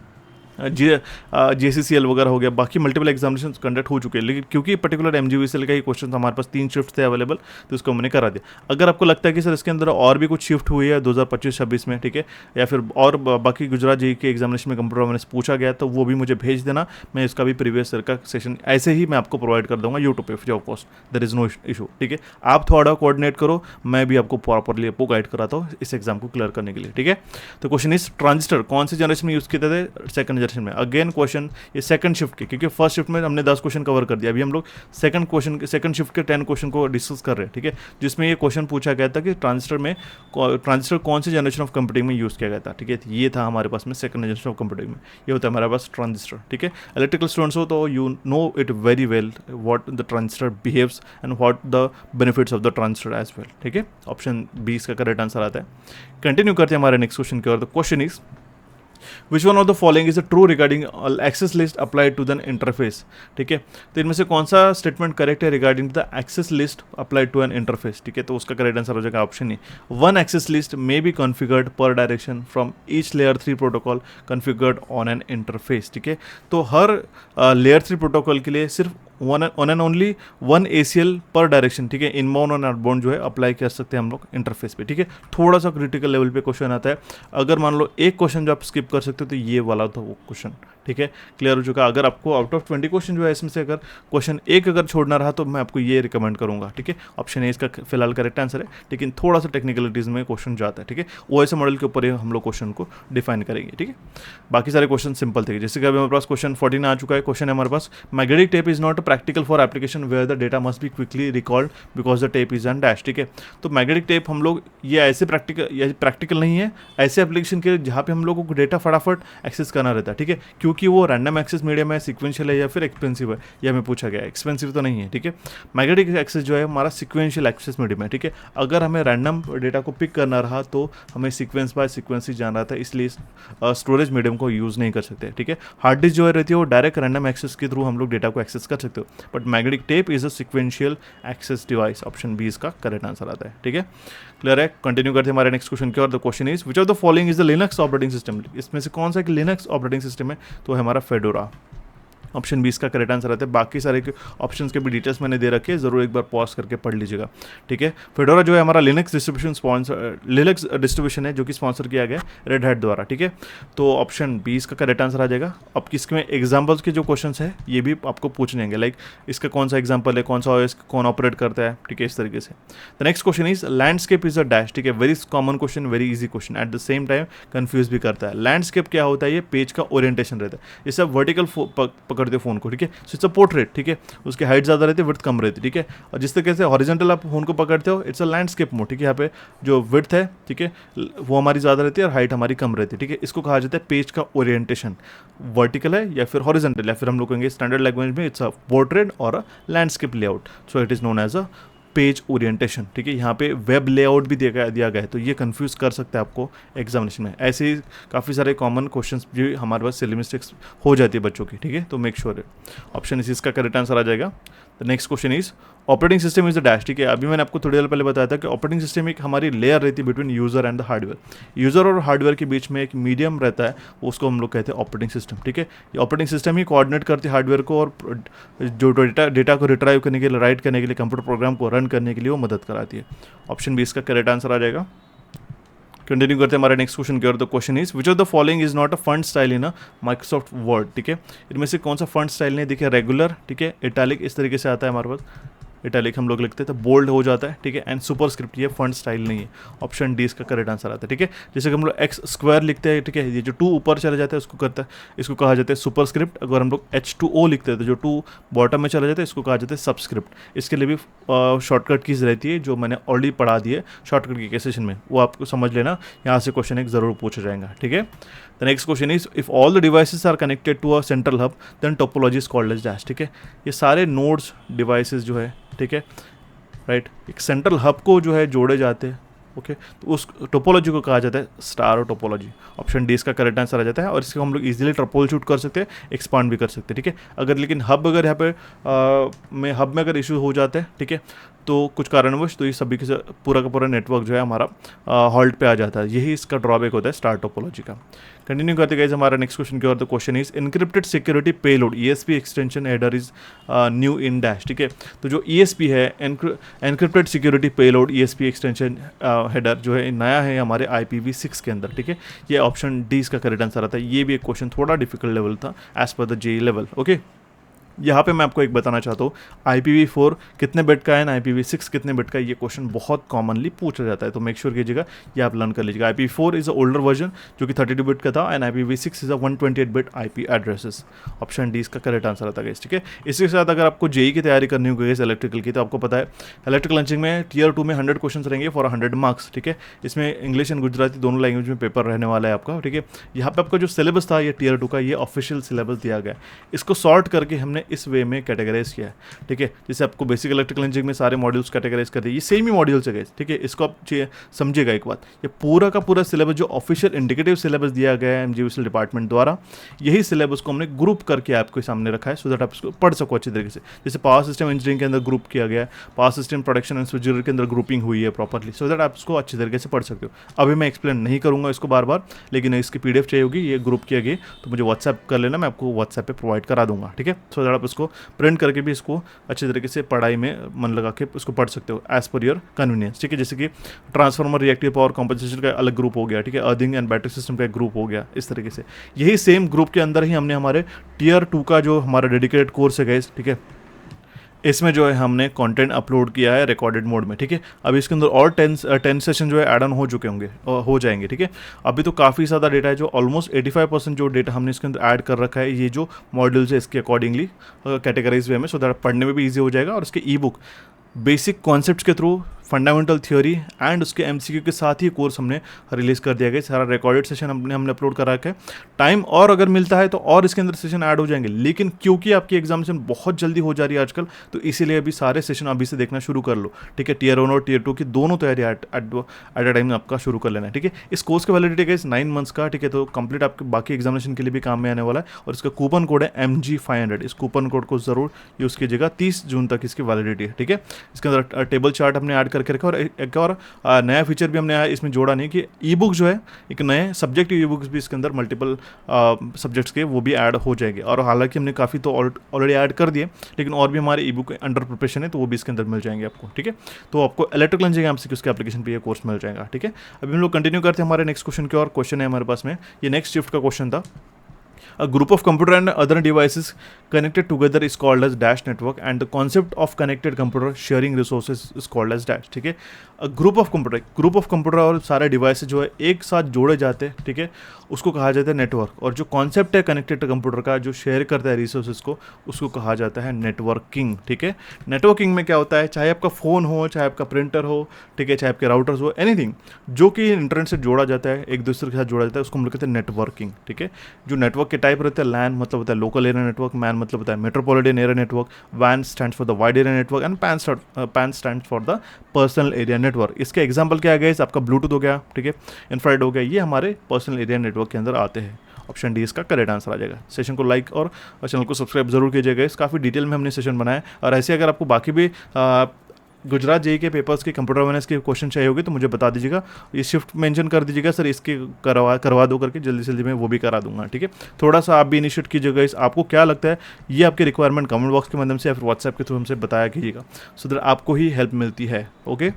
Speaker 1: JCCL वगैरह हो गया, बाकी मल्टीपल एग्जामिनेशन कंडक्ट हो चुके हैं, लेकिन क्योंकि पर्टिकुलर MGVCL का ही क्वेश्चन हमारे पास 3 शिफ्ट थे अवेलेबल, तो उसको मैंने करा दिया। अगर आपको लगता है कि सर इसके अंदर और भी कुछ शिफ्ट हुई है 2025-26 में, ठीक है, या फिर और बाकी गुजरात JEE के एग्जामिनेशन में कंप्यूटर अवेयरनेस पूछा गया, तो वो भी मुझे भेज देना, मैं इसका भी प्रीवियस ईयर का सेशन ऐसे ही मैं आपको प्रोवाइड कर दूंगा यूट्यूब पे free of cost, there is no issue, ठीक है। आप थोड़ा कोऑर्डिनेट करो, मैं भी आपको प्रॉपरली आपको गाइड कराता हूँ इस एग्जाम को क्लियर करने के लिए, ठीक है। तो क्वेश्चन इज ट्रांजिस्टर कौन सी जनरेशन में यूज़ किए थे? सेकंड जनरेशन में। अगेन क्वेश्चन ये सेकंड शिफ्ट के, क्योंकि फर्स्ट शिफ्ट में हमने 10 क्वेश्चन कवर कर दिया, अभी हम लोग सेकंड शिफ्ट के 10 क्वेश्चन को डिस्कस कर रहे हैं, ठीक है, जिसमें ये क्वेश्चन पूछा गया था कि ट्रांजिस्टर कौन सी जनरेशन ऑफ कंप्यूटिंग में यूज़ किया गया था, ठीक है। ये था हमारे पास में सेकंड जनरेशन ऑफ कंप्यूटिंग में, ये होता है हमारे पास ट्रांजिस्टर, ठीक है। इलेक्ट्रिकल स्टूडेंट्स हो तो you know it very well what the transistor behaves and what the benefits of the transistor as well, ठीक है। ऑप्शन 20 का करेक्ट आंसर आता है। कंटिन्यू करते हैं हमारे नेक्स्ट क्वेश्चन की ओर। The question is which one of the following is a true regarding access list applied to the interface, ठीक है। तो इनमें से कौन सा स्टेटमेंट करेक्ट है regarding the access list applied to an interface, ठीक है। तो उसका करेक्ट आंसर हो जाएगा option A, one access list may be configured per direction from each layer 3 protocol configured on an interface, ठीक है। तो हर लेयर 3 प्रोटोकॉल के लिए सिर्फ one and only one ACL पर डायरेक्शन, ठीक है, इनबाउंड और आउटबाउंड जो है अप्लाई कर सकते हैं हम लोग इंटरफेस पे, ठीक है। थोड़ा सा क्रिटिकल लेवल पे क्वेश्चन आता है, अगर मान लो एक क्वेश्चन जो आप स्किप कर सकते हो तो ये वाला था वो क्वेश्चन, ठीक है, क्लियर हो चुका। अगर आपको आउट ऑफ 20 क्वेश्चन जो है इसमें से अगर क्वेश्चन एक अगर छोड़ना रहा तो मैं आपको ये रिकमेंड करूंगा, ठीक है। ऑप्शन ए इसका फिलहाल करेक्ट आंसर है, लेकिन थोड़ा सा टेक्निकलिटीज में क्वेश्चन जाता है, ठीक है। OS मॉडल के ऊपर हम लोग क्वेश्चन को डिफाइन करेंगे, ठीक है। बाकी सारे क्वेश्चन सिंपल थे, जैसे कि अभी हमारे पास क्वेश्चन 14 आ चुका है। क्वेश्चन है हमारे पास, magnetic tape is not practical for application where the data must be quickly recalled because the tape is an dash, ठीक है। तो मैग्नेटिक टेप हम लोग ये ऐसे प्रैक्टिकल नहीं है ऐसे एप्लीकेशन के जहाँ पे हम लोगों को डेटा फटाफट एक्सेस करना रहता है, ठीक है, क्योंकि वो रैंडम एक्सेस मीडियम है, सीक्वेंशियल है या फिर एक्सपेंसिव है, यह हमें पूछा गया है। एक्सपेंसिव तो नहीं है, ठीक है। मैग्नेटिक एक्सेस जो है हमारा सीक्वेंशियल एक्सेस मीडियम है, ठीक है। अगर हमें रैंडम डेटा को पिक करना रहा तो हमें सीक्वेंस बाय सीक्वेंस ही जाना था, इसलिए स्टोरेज मीडियम को यूज़ नहीं कर सकते, ठीक है। हार्ड डिस्क जो है रहती है वो डायरेक्ट रैंडम एक्सेस के थ्रू हम लोग डेटा को एक्सेस कर सकते हो, but magnetic tape is a sequential access device. Option B इसका करेक्ट आंसर आता है, ठीक है, क्लियर है। कंटिन्यू करते हैं हमारे नेक्स्ट क्वेश्चन की और the question is which of the following is the Linux operating system, इसमें से कौन सा एक लिनक्स ऑपरेटिंग सिस्टम है? तो है हमारा फेडोरा। ऑप्शन 20 का करेक्ट आंसर आता है। बाकी सारे ऑप्शंस के भी डिटेल्स मैंने दे रखे हैं, जरूर एक बार पॉज करके पढ़ लीजिएगा, ठीक है। फेडोरा जो है हमारा लिनक्स डिस्ट्रीब्यूशन है जो कि स्पॉन्सर किया गया रेड हैट द्वारा, ठीक है। तो ऑप्शन 20 का करेक्ट आंसर आ जाएगा। अब किसमें एग्जाम्पल्स के जो क्वेश्चन है ये भी आपको पूछने लाइक इसका कौन सा एग्जाम्पल है, कौन सा OS कौन ऑपरेट करता है, ठीक है, इस तरीके से। The next question is landscape is a dash, ठीक है, very common question, very easy question, at the same time confuse भी करता है। लैंडस्केप क्या होता है? ये पेज का ओरिएंटेशन रहता है, जैसे आप वर्टिकल पकड़ते हो फोन को, ठीक है, सो इट्स अ पोर्ट्रेट, ठीक है, उसकी हाइट ज़्यादा रहती है, विड्थ कम रहती है, ठीक है। और जिस तरीके से हॉरिजॉन्टल आप फोन को पकड़ते हो इट्स अ लैंडस्केप मोड, ठीक है। यहाँ पे जो विड्थ है, ठीक है, वो हमारी ज़्यादा रहती है और हाइट हमारी कम रहती है, ठीक है। इसको कहा जाता है पेज का ओरिएंटेशन, वर्टिकल है या फिर हॉरिजॉन्टल, या फिर हम लोग कहेंगे स्टैंडर्ड लैंग्वेज में इट्स अ पोर्ट्रेट और a landscape layout, so it is known as a page orientation, ठीक है। यहाँ पे वेब लेआउट भी दिया गया है, तो ये कंफ्यूज कर सकता है आपको एग्जामिनेशन में। ऐसे ही काफ़ी सारे कॉमन क्वेश्चंस भी हमारे पास सिली मिस्टेक्स हो जाती है बच्चों की, ठीक है, तो मेक श्योर है। ऑप्शन इस इसका करेक्ट आंसर आ जाएगा। The next question is operating system is the dash, ठीक है। अभी मैंने आपको थोड़ी देर पहले बताया था कि ऑपरेटिंग सिस्टम एक हमारी लेयर रहती है between user and the hardware. User और हार्डवेयर के बीच में एक मीडियम रहता है, उसको हम लोग कहते हैं ऑपरेटिंग सिस्टम, ठीक है। ये ऑपरेटिंग सिस्टम ही कोऑर्डिनेट करती है हार्डवेयर को और जो डेटा को रिट्राइव करने के लिए, राइट करने के लिए, कंप्यूटर प्रोग्राम को रन करने के लिए वो मदद कराती है। ऑप्शन बी इसका करेक्ट आंसर आ जाएगा। कंटिन्यू करते हैं हमारे नेक्स्ट क्वेश्चन की ओर। The question is which of the following is not a font style in a Microsoft Word, ठीक है। इनमें से कौन सा फंड स्टाइल नहीं? देखिए, रेगुलर, ठीक है, इटैलिक इस तरीके से आता है हमारे पास, इटैलिक हम लोग लिखते हैं तो बोल्ड हो जाता है, ठीक है, एंड सुपर स्क्रिप्ट, ये फंड स्टाइल नहीं है। ऑप्शन डी इसका करेक्ट आंसर आता है, ठीक है। जैसे कि हम लोग एक्स स्क्वायर लिखते हैं, ठीक है, ये जो 2 ऊपर चला जाता है उसको करता है, इसको कहा जाता है सुपर स्क्रिप्ट। अगर हम लोग H2O लिखते हैं तो जो 2 बॉटम में चला जाता है इसको कहा जाता है सबस्क्रिप्ट। इसके लिए भी शॉर्टकट कीज रहती है जो मैंने ऑलरेडी पढ़ा दी है शॉर्टकट के सेशन में, वो आपको समझ लेना, यहाँ से क्वेश्चन एक ज़रूर पूछा जाएगा, ठीक है। The next question is if all the devices are connected to a central hub then topology is called as dash, ठीक है। ये सारे नोड्स डिवाइसेस जो है, ठीक है, राइट, एक सेंट्रल हब को जो है जोड़े जाते हैं, ओके, तो उस टोपोलॉजी को कहा जाता है स्टार टोपोलॉजी। ऑप्शन डी इसका करेक्ट आंसर आ जाता है। और इसको हम लोग इजीली ट्रपोल शूट कर सकते हैं, एक्सपांड भी कर सकते हैं, ठीक है। अगर लेकिन हब अगर यहाँ पे हब में अगर इशू हो जाते हैं, ठीक है, तो कुछ कारणवश तो ये सभी के पूरा का पूरा नेटवर्क जो है हमारा हॉल्ट पे आ जाता है। यही इसका ड्रॉबैक होता है स्टार टोपोलॉजी का। कंटिन्यू करते गए हमारा नेक्स्ट क्वेश्चन की ओर। The question is encrypted security payload ESP extension header is new in dash, ठीक है। तो जो ESP है encrypted security payload ESP extension header जो है नया है हमारे IPv6 के अंदर, ठीक है। ये ऑप्शन डी इसका करेक्ट आंसर आता है। ये भी एक क्वेश्चन थोड़ा डिफिकल्ट लेवल था as per the JEE level, okay. यहाँ पे मैं आपको एक बताना चाहता हूँ, IPv4 कितने बिट का है ना IPv6 कितने बिट का है, ये क्वेश्चन बहुत कॉमनली पूछा जाता है, तो मेक श्योर कीजिएगा ये आप लर्न कर लीजिएगा। IPv4 is a older version जो कि 32 बिट का था and IPv6 is a 128 bit IP addresses. Option D इसका करेक्ट आंसर आता है, ठीक है। इसके साथ अगर आपको JEE की तैयारी करनी होगी इलेक्ट्रिकल की, तो आपको पता है इलेक्ट्रिकल लंचिंग में Tier 2 में 100 क्वेश्चन रहेंगे फॉर 100 मार्क्स, ठीक है। इसमें इंग्लिश एंड गुजराती दोनों लैंग्वेज में पेपर रहने वाला है आपका, ठीक है। यहाँ पे आपका जो सिलेबस था ये Tier 2 का, ये ऑफिशियल सिलेबस दिया गया है। इसको सॉर्ट करके हमने इस वे में कैटेगराइज किया है, ठीक है। जैसे आपको बेसिक इलेक्ट्रिकल इंजीनियरिंग में सारे मॉड्यूल्स कैटेगराइज कर दिए, ये सेम ही मॉड्यूल्स है, ठीक है। इसको आप समझिएगा एक बात, ये पूरा का पूरा सिलेबस जो ऑफिशियल इंडिकेटिव सिलेबस दिया गया है MGVCL डिपार्टमेंट द्वारा, यही सिलेबस को हमने ग्रुप करके आपके सामने रखा है सो दैट आप इसको पढ़ सको अच्छी तरीके से। जैसे पावर सिस्टम इंजीनियरिंग के अंदर ग्रुप किया गया है, पावर सिस्टम प्रोडक्शन एंड स्विचgear के अंदर ग्रुपिंग हुई है प्रॉपरली, सो दैट आप इसको अच्छी तरीके से पढ़ सकते हो। अभी मैं एक्सप्लेन नहीं करूंगा इसको बार बार, लेकिन इसकी PDF चाहिए होगी, ये ग्रुप किया गया तो मुझे व्हाट्सएप कर लेना, मैं आपको व्हाट्सएप पे प्रोवाइड करा दूंगा, ठीक है। सो दैट आप इसको प्रिंट करके भी इसको अच्छे तरीके से पढ़ाई में मन लगा के उसको पढ़ सकते हो एज पर योर कन्वीनियंस, ठीक है। जैसे कि ट्रांसफार्मर रिएक्टिव पावर कंपनसेशन का अलग ग्रुप हो गया, ठीक है। अर्थिंग एंड बैटरी सिस्टम का एक ग्रुप हो गया, इस तरीके से यही सेम ग्रुप के अंदर ही हमने हमारे Tier 2 का जो हमारा डेडिकेटेड कोर्स है गाइस, ठीक है, इसमें जो है हमने कंटेंट अपलोड किया है रिकॉर्डेड मोड में, ठीक है। अभी इसके अंदर और 10 सेशन जो है ऐड ऑन हो चुके होंगे, हो जाएंगे, ठीक है। अभी तो काफ़ी ज़्यादा डेटा है, जो ऑलमोस्ट 85% जो डेटा हमने इसके अंदर ऐड कर रखा है, ये जो मॉड्यूल्स है इसके अकॉर्डिंगली कैटेगराइज वे में, सो दैट पढ़ने में भी ईजी हो जाएगा। और इसके ई-बुक बेसिक कॉन्सेप्ट्स के थ्रू फंडामेंटल थ्योरी एंड उसके MCQ के साथ ही कोर्स हमने रिलीज़ कर दिया गया। सारा रिकॉर्डेड सेशन हमने अपलोड करा रखा है। टाइम और अगर मिलता है तो और इसके अंदर सेशन ऐड हो जाएंगे, लेकिन क्योंकि आपकी एग्जामिनेशन बहुत जल्दी हो जा रही है आजकल, तो इसीलिए अभी सारे सेशन अभी से देखना शुरू कर लो, ठीक है। Tier 1 और Tier 2 की दोनों तैयारी एट अ टाइम आपका शुरू कर लेना है, ठीक है। इस कोर्स की वैलिडिटी है 9 मंथ्स का, ठीक है। तो कंप्लीट आपके बाकी एग्जामिनेशन के लिए भी काम में आने वाला है। और इसका कूपन कोड है MG500, इस कूपन कोड को जरूर यूज़ कीजिएगा। 30 जून तक इसकी वैलिडिटी है, ठीक है। इसके अंदर टेबल चार्ट हमने ऐड करके रखा, और एक और नया फीचर भी हमने इसमें जोड़ा नहीं कि ई-बुक जो है एक नए सब्जेक्टिव ई-बुक्स भी इसके अंदर मल्टीपल सब्जेक्ट्स के वो भी ऐड हो जाएंगे। और हालांकि हमने काफ़ी तो ऑलरेडी ऐड कर दिए, लेकिन और भी हमारे ई-बुक अंडर प्रिपरेशन है, तो वो भी इसके अंदर मिल जाएंगे आपको, ठीक है। तो आपको इलेक्ट्रिकल इंजीनियरिंग MCQ के एप्लीकेशन पे ये कोर्स मिल जाएगा, ठीक है। अभी हम लोग कंटिन्यू करते हैं हमारे नेक्स्ट क्वेश्चन की और। क्वेश्चन है हमारे पास में, ये नेक्स्ट शिफ्ट का क्वेश्चन था। A group of computer and other devices connected together is called as dash network, and the concept of connected computer sharing resources is called as dash, ठीक है। ग्रुप ऑफ कंप्यूटर और सारे device जो है एक साथ जोड़े जाते हैं, ठीक है, उसको कहा जाता है नेटवर्क। और जो कॉन्सेप्ट है कनेक्टेड कंप्यूटर का जो शेयर करता है रिसोर्सेज को, उसको कहा जाता है नेटवर्किंग, ठीक है। नेटवर्किंग में क्या होता है, चाहे आपका फ़ोन हो, चाहे आपका प्रिंटर हो, ठीक है, चाहे आपके राउटर्स हो, एनीथिंग जो कि इंटरनेट से जोड़ा जाता है, एक दूसरे के साथ जोड़ा जाता है, उसको हम लोग कहते हैं नेटवर्किंग, ठीक है। जो नेटवर्क के टाइप रहते हैं, लैन मतलब होता है लोकल एरिया नेटवर्क, मैन मतलब होता है मेट्रोपॉलिटन एरिया नेटवर्क, वैन stands for the wide area network, and PAN stands for the personal area network. इसके एग्जांपल क्या है गाइस, आपका ब्लूटूथ हो गया, ठीक है, इंफ्रारेड हो गया, ये हमारे पर्सनल एरिया नेटवर्क के अंदर आते हैं। ऑप्शन डी इसका करेक्ट आंसर आ जाएगा। सेशन को लाइक और चैनल को सब्सक्राइब जरूर कीजिएगा। इस काफ़ी डिटेल में हमने सेशन बनाया, और ऐसे अगर आपको बाकी भी गुजरात JEE के पेपर्स के कंप्यूटर अवेयरनेस के क्वेश्चन चाहिए होगी तो मुझे बता दीजिएगा, ये शिफ्ट मेंशन कर दीजिएगा सर, इसके करवा दो करके, जल्दी से जल्दी मैं वो भी करा दूंगा, ठीक है। थोड़ा सा आप भी इनिशिएट कीजिएगा, इस आपको क्या लगता है ये आपकी रिक्वायरमेंट कमेंट बॉक्स के माध्यम से या फिर व्हाट्सएप के थ्रू हमसे बताया कीजिएगा, सो दैट आपको ही हेल्प मिलती है, okay.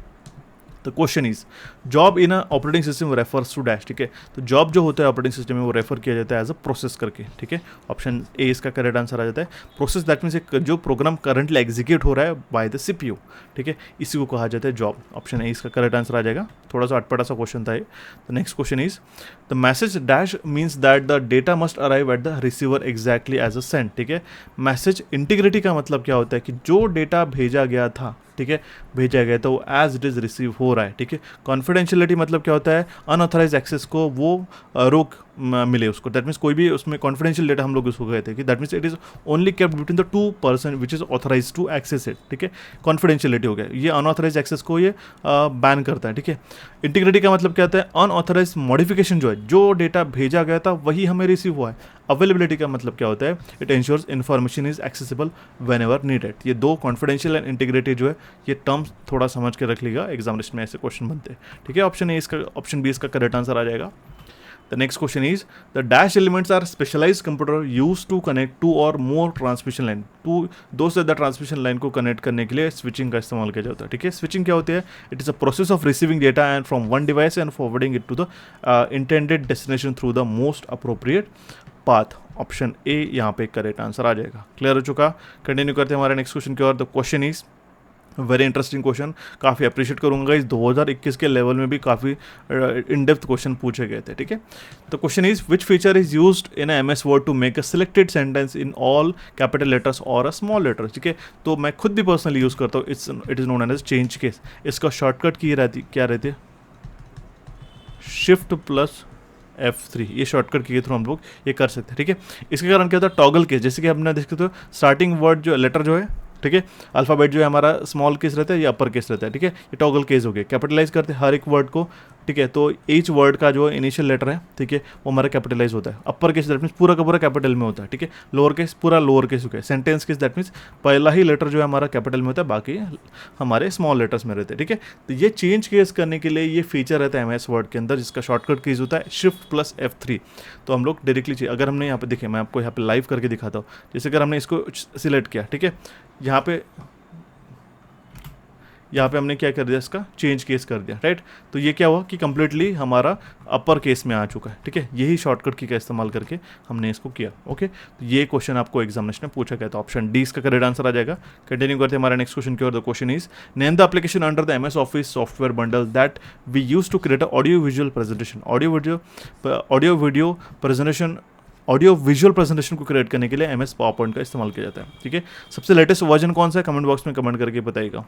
Speaker 1: The question is job in operating system refers to dash, ठीक है। तो जॉब जो होता है ऑपरेटिंग सिस्टम में वो रेफर किया जाता है एज अ प्रोसेस करके, ठीक है। ऑप्शन ए इसका करेक्ट आंसर आ जाता है। प्रोसेस दैट मीन्स जो प्रोग्राम करंटली एग्जीक्यूट हो रहा है बाय द CPU, ठीक है, इसी को कहा जाता है जॉब। ऑप्शन ए इसका करेक्ट आंसर आ जाएगा। थोड़ा सा अटपटा सा क्वेश्चन था ये। The next question is the message dash means that the data must arrive at the receiver exactly as a send, ठीक है। मैसेज इंटीग्रिटी का मतलब क्या होता है कि जो डेटा भेजा गया था, ठीक है, भेजा गया तो एज इट इज रिसीव हो रहा है, ठीक है। कॉन्फिडेंशियलिटी मतलब क्या होता है, अनऑथराइज एक्सेस को वो रोक मिले उसको, दैट मीन्स कोई भी उसमें कॉन्फिडेंशियल डेटा हम लोग उसको कहते हैं कि that means it is only kept between the 2 person which is authorise to access it, ठीक है। कॉन्फिडेंशियलिटी हो गया, ये अनऑथराइज एक्सेस को ये बैन करता है, ठीक है। इंटीग्रिटी का मतलब क्या होता है, अनऑथराइज मॉडिफिकेशन जो है, जो डेटा भेजा गया था वही हमें रिसीव हुआ है। अवेलेबिलिटी का मतलब क्या होता है, it ensures information is accessible whenever needed. ये दो कॉन्फिडेंशियल एंड इंटीग्रिटी जो है, ये टर्म्स थोड़ा समझ के रख लीजिएगा, एग्जामिनेशन में ऐसे क्वेश्चन बनते हैं, ठीक है। ऑप्शन बी इसका करेक्ट आंसर आ जाएगा। The next question is the dash elements are specialised computer use to connect two or more transmission line, to दो से ज़्यादा ट्रांसमिशन लाइन को कनेक्ट करने के लिए स्विचिंग का इस्तेमाल किया जाता है। ठीक है, स्विचिंग क्या होती है? It is a process of receiving data and from one device and forwarding it to the intended destination through the most appropriate path. Option A यहाँ पे करेक्ट आंसर आ जाएगा। क्लियर हो चुका? कंटिन्यू करते हैं हमारे नेक्स्ट क्वेश्चन की ओर। The question is very interesting question, काफ़ी अप्रिशिएट करूंगा, इस 2021 के लेवल में भी काफ़ी इन डेप्थ क्वेश्चन पूछे गए थे। ठीक है, तो question is which feature is used in MS word to make a selected sentence in all capital letters or a small letters. ठीक है, तो मैं खुद भी पर्सनली यूज़ करता हूँ, it is known as change case. इसका शॉर्टकट की रहती क्या रहती है? शिफ्ट प्लस F3, ये शॉर्टकट के थ्रू हम लोग ये कर सकते हैं। ठीक है, इसके कारण क्या होता है? टॉगल केस, जैसे कि हमने देख सकते हो स्टार्टिंग वर्ड जो लेटर जो है, ठीक है, अल्फ़ाबेट जो है हमारा स्मॉल केस रहता है या अपर केस रहता है। ठीक है, ये टॉगल केस हो गया, कैपिटलाइज करते हैं हर एक वर्ड को। ठीक है, तो ईच वर्ड का जो इनिशियल लेटर है, ठीक है, वो हमारा कैपिटलाइज होता है। अपर केस दैट मीन्स पूरा का पूरा कैपिटल में होता है। ठीक है, लोअर केस पूरा लोअर केस हो गया। सेंटेंस केस दैट मीन्स पहला ही लेटर जो है हमारा कैपिटल में होता है, बाकी हमारे स्मॉल लेटर्स में रहते हैं। ठीक है, तो ये चेंज केस करने के लिए ये फीचर रहता है MS वर्ड के अंदर, जिसका शॉर्टकट कीज होता है शिफ्ट प्लस F3। तो हम लोग डायरेक्टली, अगर हमने यहाँ पे देखिए, मैं आपको यहाँ पे लाइव करके दिखाता हूँ। जैसे अगर हमने इसको सिलेक्ट किया, ठीक है, यहाँ पे हमने क्या कर दिया? इसका चेंज केस कर दिया, राइट। तो ये क्या हुआ कि कंप्लीटली हमारा अपर केस में आ चुका है। ठीक है, यही शॉर्टकट की का इस्तेमाल करके हमने इसको किया। ओके, तो ये क्वेश्चन आपको एग्जामिनेशन में पूछा गया, तो ऑप्शन डी इसका करेक्ट आंसर आ जाएगा। कंटिन्यू करते हैं हमारे नेक्स्ट क्वेश्चन की ओर। The question is name the application under the MS office software bundle that we use to create audio visual presentation. Audio video presentation, audio visual presentation को create करने के लिए MS पावरपॉइंट का इस्तेमाल किया जाता है। ठीक है, सबसे लेटेस्ट वर्जन कौन सा है? कमेंट बॉक्स में कमेंट करके बताइएगा।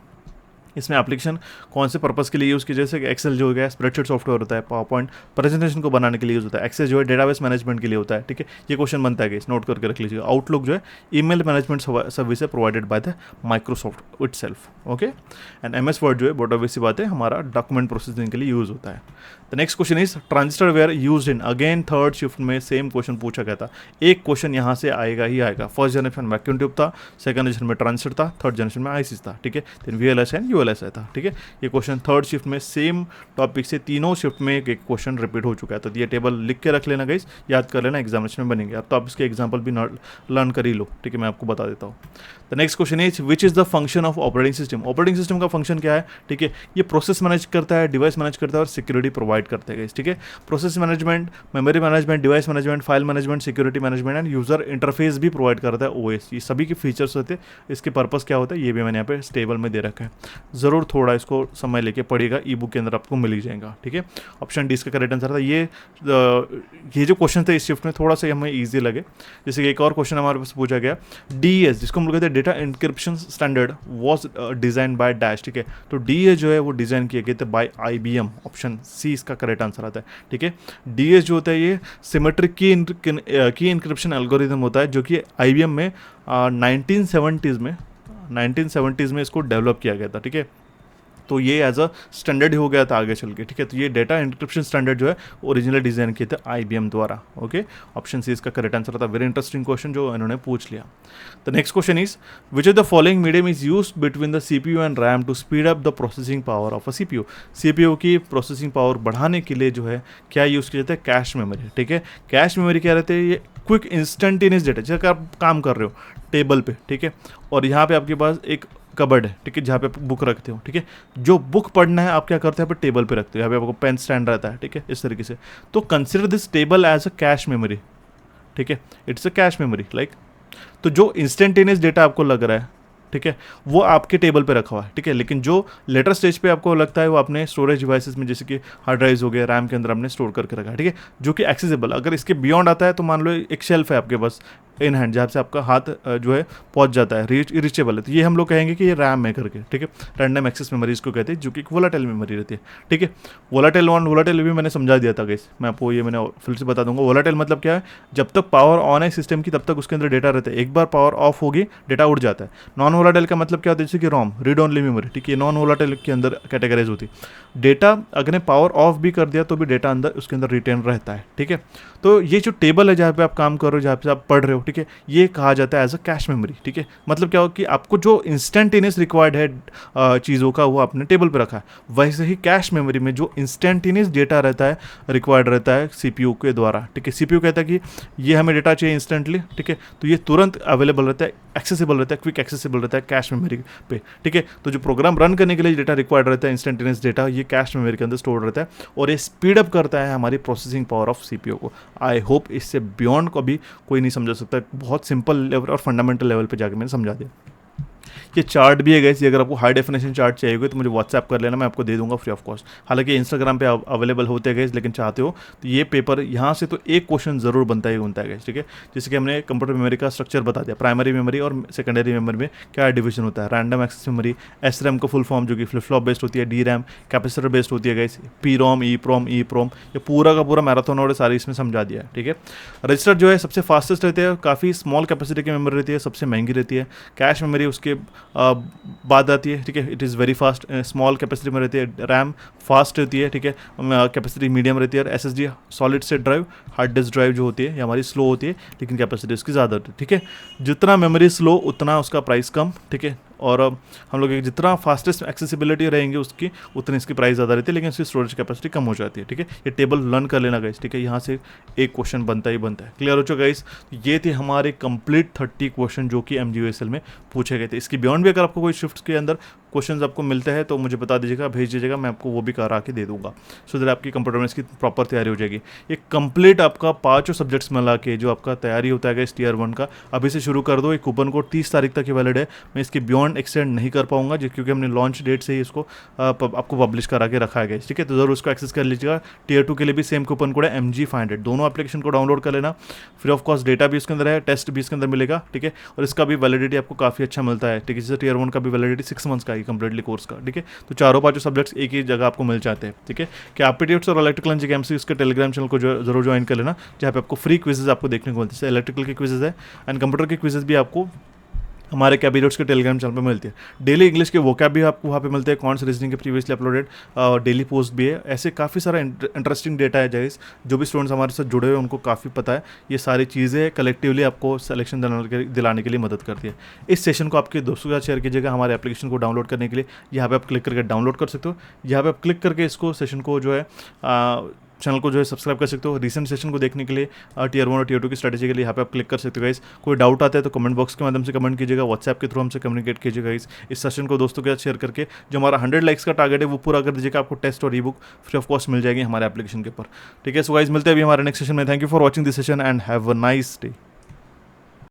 Speaker 1: इसमें एप्लीकेशन कौन से पर्पस के लिए यूज़ की, जैसे कि एक्सेल जो है स्प्रेडशीट सॉफ्टवेयर होता है, पावर पॉइंट प्रेजेंटेशन को बनाने के लिए यूज़ होता है, एक्सेल जो है डेटाबेस मैनेजमेंट के लिए होता है। ठीक है, ये क्वेश्चन बनता है, इस नोट करके रख लीजिए। आउटलुक जो है ईमेल मैनेजमेंट सर्विस है provided by the Microsoft itself. Okay, and MS word जो है बहुत ऑब्वियस सी बात है हमारा डॉक्यूमेंट प्रोसेसिंग के लिए यूज़ होता है। The next question is transistor were used in, again third shift में सेम क्वेश्चन पूछा गया था। एक क्वेश्चन यहाँ से आएगा ही आएगा। फर्स्ट जनरेशन में वैक्यूम ट्यूब था, सेकंड जनरेशन में ट्रांजिस्टर था, थर्ड जनरेशन में ICs था। ठीक है, देन VLSI एंड ULSI था। ठीक है, ये क्वेश्चन थर्ड शिफ्ट में सेम टॉपिक से तीनों शिफ्ट में एक क्वेश्चन रिपीट हो चुका है। तो ये टेबल लिख के रख लेना गाइस, याद कर लेना, एग्जामिनेशन में बनेंगे। अब तो आप इसके एग्जाम्पल भी लर्न कर ही लो। ठीक है, मैं आपको बता देता हूँ। The next question is which is the function of operating system. Operating system का फंक्शन क्या है? ठीक है, ये प्रोसेस मैनेज करता है, डिवाइस मैनेज करता है और सिक्योरिटी प्रोवाइड करता है। ठीक है, process management, memory management, device management, file management, security management and user interface भी प्रोवाइड करता है OS। ये सभी के फीचर्स होते हैं। इसके पर्पस क्या होता है ये भी मैंने यहाँ पे टेबल में दे रखा है, ज़रूर थोड़ा इसको समय लेके पढ़िएगा, ई बुक के अंदर आपको मिल ही जाएगा। ठीक है, ऑप्शन डी इसका करेक्ट आंसर था। ये जो क्वेश्चन थे इस शिफ्ट में थोड़ा सा हमें ईजी लगे। जैसे कि एक और क्वेश्चन हमारे पास पूछा गया, DES जिसको हम लोग कहते हैं data encryption standard was design by dash. ठीक है, तो DES जो है वो डिज़ाइन किए गए थे बाय IBM। ऑप्शन सी इसका करेक्ट आंसर आता है। ठीक है, DES जो होता है ये सिमेट्रिक की इंक्रिप्शन एल्गोरिथम होता है, जो कि IBM में 1970s में इसको डेवलप किया गया था। ठीक है, तो ये एज अ स्टैंडर्ड हो गया था आगे चल के। ठीक है, तो ये डेटा इंक्रिप्शन स्टैंडर्ड जो है ओरिजिनली डिजाइन किए थे IBM द्वारा। ओके, ऑप्शन सी इसका करेक्ट आंसर था। वेरी इंटरेस्टिंग क्वेश्चन जो इन्होंने पूछ लिया। The next question is which of the following medium is used between the CPU and RAM to speed up the processing power of a CPU की processing power बढ़ाने के लिए जो है क्या यूज़ किया जाता है? Cash memory. ठीक है, कैश मेमोरी क्या रहती है? ये क्विक इंस्टेंटेनियस डेटा, जैसे आप काम कर रहे हो टेबल पे, ठीक है, और यहाँ पे आपके पास एक कबर्ड है, ठीक है, जहाँ पे आप बुक रखते हो। ठीक है, जो बुक पढ़ना है आप क्या करते हैं? यहाँ पे टेबल पे रखते हो, यहाँ पे आपको पेन स्टैंड रहता है। ठीक है, इस तरीके से। तो consider this table as a cache memory. ठीक है, it's a cache memory like. तो जो इंस्टेंटेनियस डेटा आपको लग रहा है, ठीक है, वो आपके टेबल पे रखा हुआ है। ठीक है, लेकिन जो लेटर स्टेज पे आपको लगता है वो अपने स्टोरेज डिवाइसेस में, जैसे कि हार्ड ड्राइव्स हो गया, RAM के अंदर हमने स्टोर करके रखा है। ठीक है, जो कि एक्सेसिबल, अगर इसके बियॉन्ड आता है तो मान लो एक शेल्फ है आपके पास इन हैंड, जहाँ से आपका हाथ जो है पहुंच जाता है, रीचेबल है, तो ये हम लोग कहेंगे कि ये RAM है करके। ठीक है, रैंडम एक्सेस मेमोरी इसको कहते हैं, जो कि एक वोलाटाइल मेमोरी रहती है। ठीक है, वोलाटाइल भी मैंने समझा दिया था गाइस, मैं आपको ये मैंने फिर से बता दूंगा। वोलाटाइल मतलब क्या है? जब तक पावर ऑन है सिस्टम की तब तक उसके अंदर डेटा रहता है, एक बार पावर ऑफ होगी डेटा उड़ जाता है। नॉन वोलाटाइल का मतलब क्या होता है? जैसे कि ROM, रीड ओनली मेमोरी। ठीक है, नॉन वोलाटाइल के अंदर कैटेगराइज होती है। डेटा अगर पावर ऑफ भी कर दिया तो भी डेटा अंदर उसके अंदर रिटेन रहता है। ठीक है, तो ये जो टेबल है जहाँ पे आप काम कर रहे हो, जहाँ पे आप पढ़ रहे हो, ठीक है, ठीक है, ये कहा जाता है एज अ कैश मेमोरी। ठीक है, मतलब क्या हो कि आपको जो इंस्टेंटेनियस रिक्वायर्ड है चीज़ों का वो आपने टेबल पे रखा है, वैसे ही कैश मेमोरी में जो इंस्टेंटेनियस डेटा रहता है रिक्वायर्ड रहता है सीपीयू के द्वारा। ठीक है, सीपीयू कहता है कि ये हमें डेटा चाहिए इंस्टेंटली, ठीक है, तो ये तुरंत अवेलेबल रहता है, एक्सेसिबल रहता है, क्विक एक्सेसिबल रहता है कैश मेमोरी पे। ठीक है, तो जो प्रोग्राम रन करने के लिए डेटा रिक्वायर्ड रहता है इंस्टेंटेनियस डेटा, ये कैश मेमोरी के अंदर स्टोर रहता है और ये स्पीड अप करता है हमारी प्रोसेसिंग पावर ऑफ सीपीयू को। आई होप इससे बियॉन्ड को भी कोई नहीं समझा सकता, बहुत सिंपल लेवल और फंडामेंटल लेवल पे जाके मैंने समझा दिया। ये चार्ट भी है गाइस, ये अगर आपको हाई डेफिनेशन चार्ट चाहिए होगा तो मुझे व्हाट्सएप कर लेना, मैं आपको दे दूंगा फ्री ऑफ कॉस्ट। हालांकि इंस्टाग्राम पे अवेलेबल होते हैं गाइस, लेकिन चाहते हो तो ये पेपर यहाँ से तो एक क्वेश्चन जरूर बनता है गाइस। ठीक है, जैसे कि हमने कंप्यूटर मेमोरी का स्ट्रक्चर बता दिया, प्राइमरी मेमोरी और सेकेंडरी मेमोरी में क्या डिवीजन होता है, रैंडम एक्सेस मेमोरी, एसरैम का फुल फॉर्म जो कि फ्लिप फ्लॉप बेस्ड होती है, डी रैम कैपेसिटर बेस्ड होती है गाइस, पी रोम, ई प्रोम, ये पूरा का पूरा मैराथन और सारी इसमें समझा दिया है। ठीक है, रजिस्टर जो है सबसे फास्टेस्ट रहते हैं, काफ़ी स्मॉल कैपेसिटी की मेमोरी रहती है, सबसे महंगी रहती है। कैश मेमोरी उसके बाद आती है। ठीक है, it is very fast, small capacity में रहती है। रैम फास्ट रहती है, ठीक है, कैपेसिटी मीडियम रहती है। और SSD solid state drive, hard disk drive जो होती है ये हमारी स्लो होती है, लेकिन कैपेसिटी उसकी ज़्यादा होती है। ठीक है, जितना मेमोरी स्लो उतना उसका प्राइस कम। ठीक है, और हम लोग जितना फास्टेस्ट एक्सेसिबिलिटी रहेंगे उसकी उतनी इसकी प्राइस ज़्यादा रहती है, लेकिन इसकी स्टोरेज कैपेसिटी कम हो जाती है। ठीक है, ये टेबल लर्न कर लेना गाइस। ठीक है, यहाँ से एक क्वेश्चन बनता ही बनता है। क्लियर हो चुका गाइस? ये थे हमारे कंप्लीट 30 क्वेश्चन जो कि MGUSL में पूछे गए थे। इसकी बियॉन्ड भी अगर आपको कोई शिफ्ट के अंदर क्वेश्चन आपको मिलते हैं तो मुझे बता दीजिएगा, भेज दीजिएगा, मैं आपको वो भी करा के दे दूंगा, सो दैट आपकी कंप्यूटर में इसकी प्रॉपर तैयारी हो जाएगी। ये कंप्लीट आपका 5 सब्जेक्ट्स मिला के जो आपका तैयारी होता है इस टीयर 1 का, अभी से शुरू कर दो। ये कूपन कोड 30 तारीख तक ही वैलिड है। मैं इसकी बियॉन्ड एक्सटेंड नहीं कर पाऊंगा क्योंकि हमने लॉन्च डेट से ही इसको आपको पब्लिश करा के रखा है। ठीक है, तो जरूर उसको एक्सेस कर लीजिएगा। टीयर 2 के लिए भी सेम कूपन कोड है MG500, दोनों एप्लीकेशन को डाउनलोड कर लेना। फ्री ऑफ कॉस्ट डेटा भी इसके अंदर है, टेस्ट भी इसके अंदर मिलेगा। ठीक है, और इसका भी वैलिडिटी आपको काफ़ी अच्छा मिलता है। ठीक है, जैसे टीयर 1 का भी वैलिडिटी 6 मंथ्स का है कंप्लीटली कोर्स का। ठीक है, तो चारों 5 सब्जेक्ट्स एक ही जगह आपको मिल जाते हैं। ठीक है, कि एप्टीट्यूड्स और इलेक्ट्रिकल एंड MCQs के टेलीग्राम चैनल को जरूर ज्वाइन कर लेना, जहाँ पे आपको फ्री क्विजेज आपको देखने को मिलते हैं। इलेक्ट्रिकल के क्विजेज है एंड कंप्यूटर के क्विजेज भी आपको हमारे कैबिनेट्स के टेलीग्राम चैनल पे मिलती है। डेली इंग्लिश के वोकैब भी आपको वहाँ पे मिलते हैं, कॉन्स रीजनिंग के प्रीवियसली अपलोडेड डेली पोस्ट भी है। ऐसे काफ़ी सारा इंटरेस्टिंग डेटा है गाइस, जो भी स्टूडेंट्स हमारे साथ जुड़े हुए उनको काफ़ी पता है। ये सारी चीज़ें कलेक्टिवली आपको सिलेक्शन दिलाने के लिए मदद करती है। इस सेशन को आपके दोस्तों के साथ शेयर कीजिएगा। हमारे एप्लीकेशन को डाउनलोड करने के लिए यहाँ पे आप क्लिक करके डाउनलोड कर सकते हो। यहाँ पे आप क्लिक करके इसको सेशन को जो है चैनल को जो है सब्सक्राइब कर सकते हो। रिसेंट सेशन को देखने के लिए टीयर 1 और टीयर 2 की स्ट्रेटेजी के लिए यहाँ पे आप क्लिक कर सकते हो गाइस। कोई डाउट आता है तो कमेंट बॉक्स के माध्यम से कमेंट कीजिएगा, व्हाट्सएप के थ्रू हमसे कम्युनिकेट कीजिएगा गाइस। इस सेशन को दोस्तों के साथ शेयर करके जो हमारा 100 लाइक्स का टारगेट है वो पूरा कर दीजिएगा। आपको टेस्ट और ebook free of cost मिल जाएगी हमारे एप्लीकेशन के ऊपर। ठीक है, सो गाइस मिलते हैं अभी हमारे नेक्स्ट सेशन में। Thank you for watching this session and have a nice day.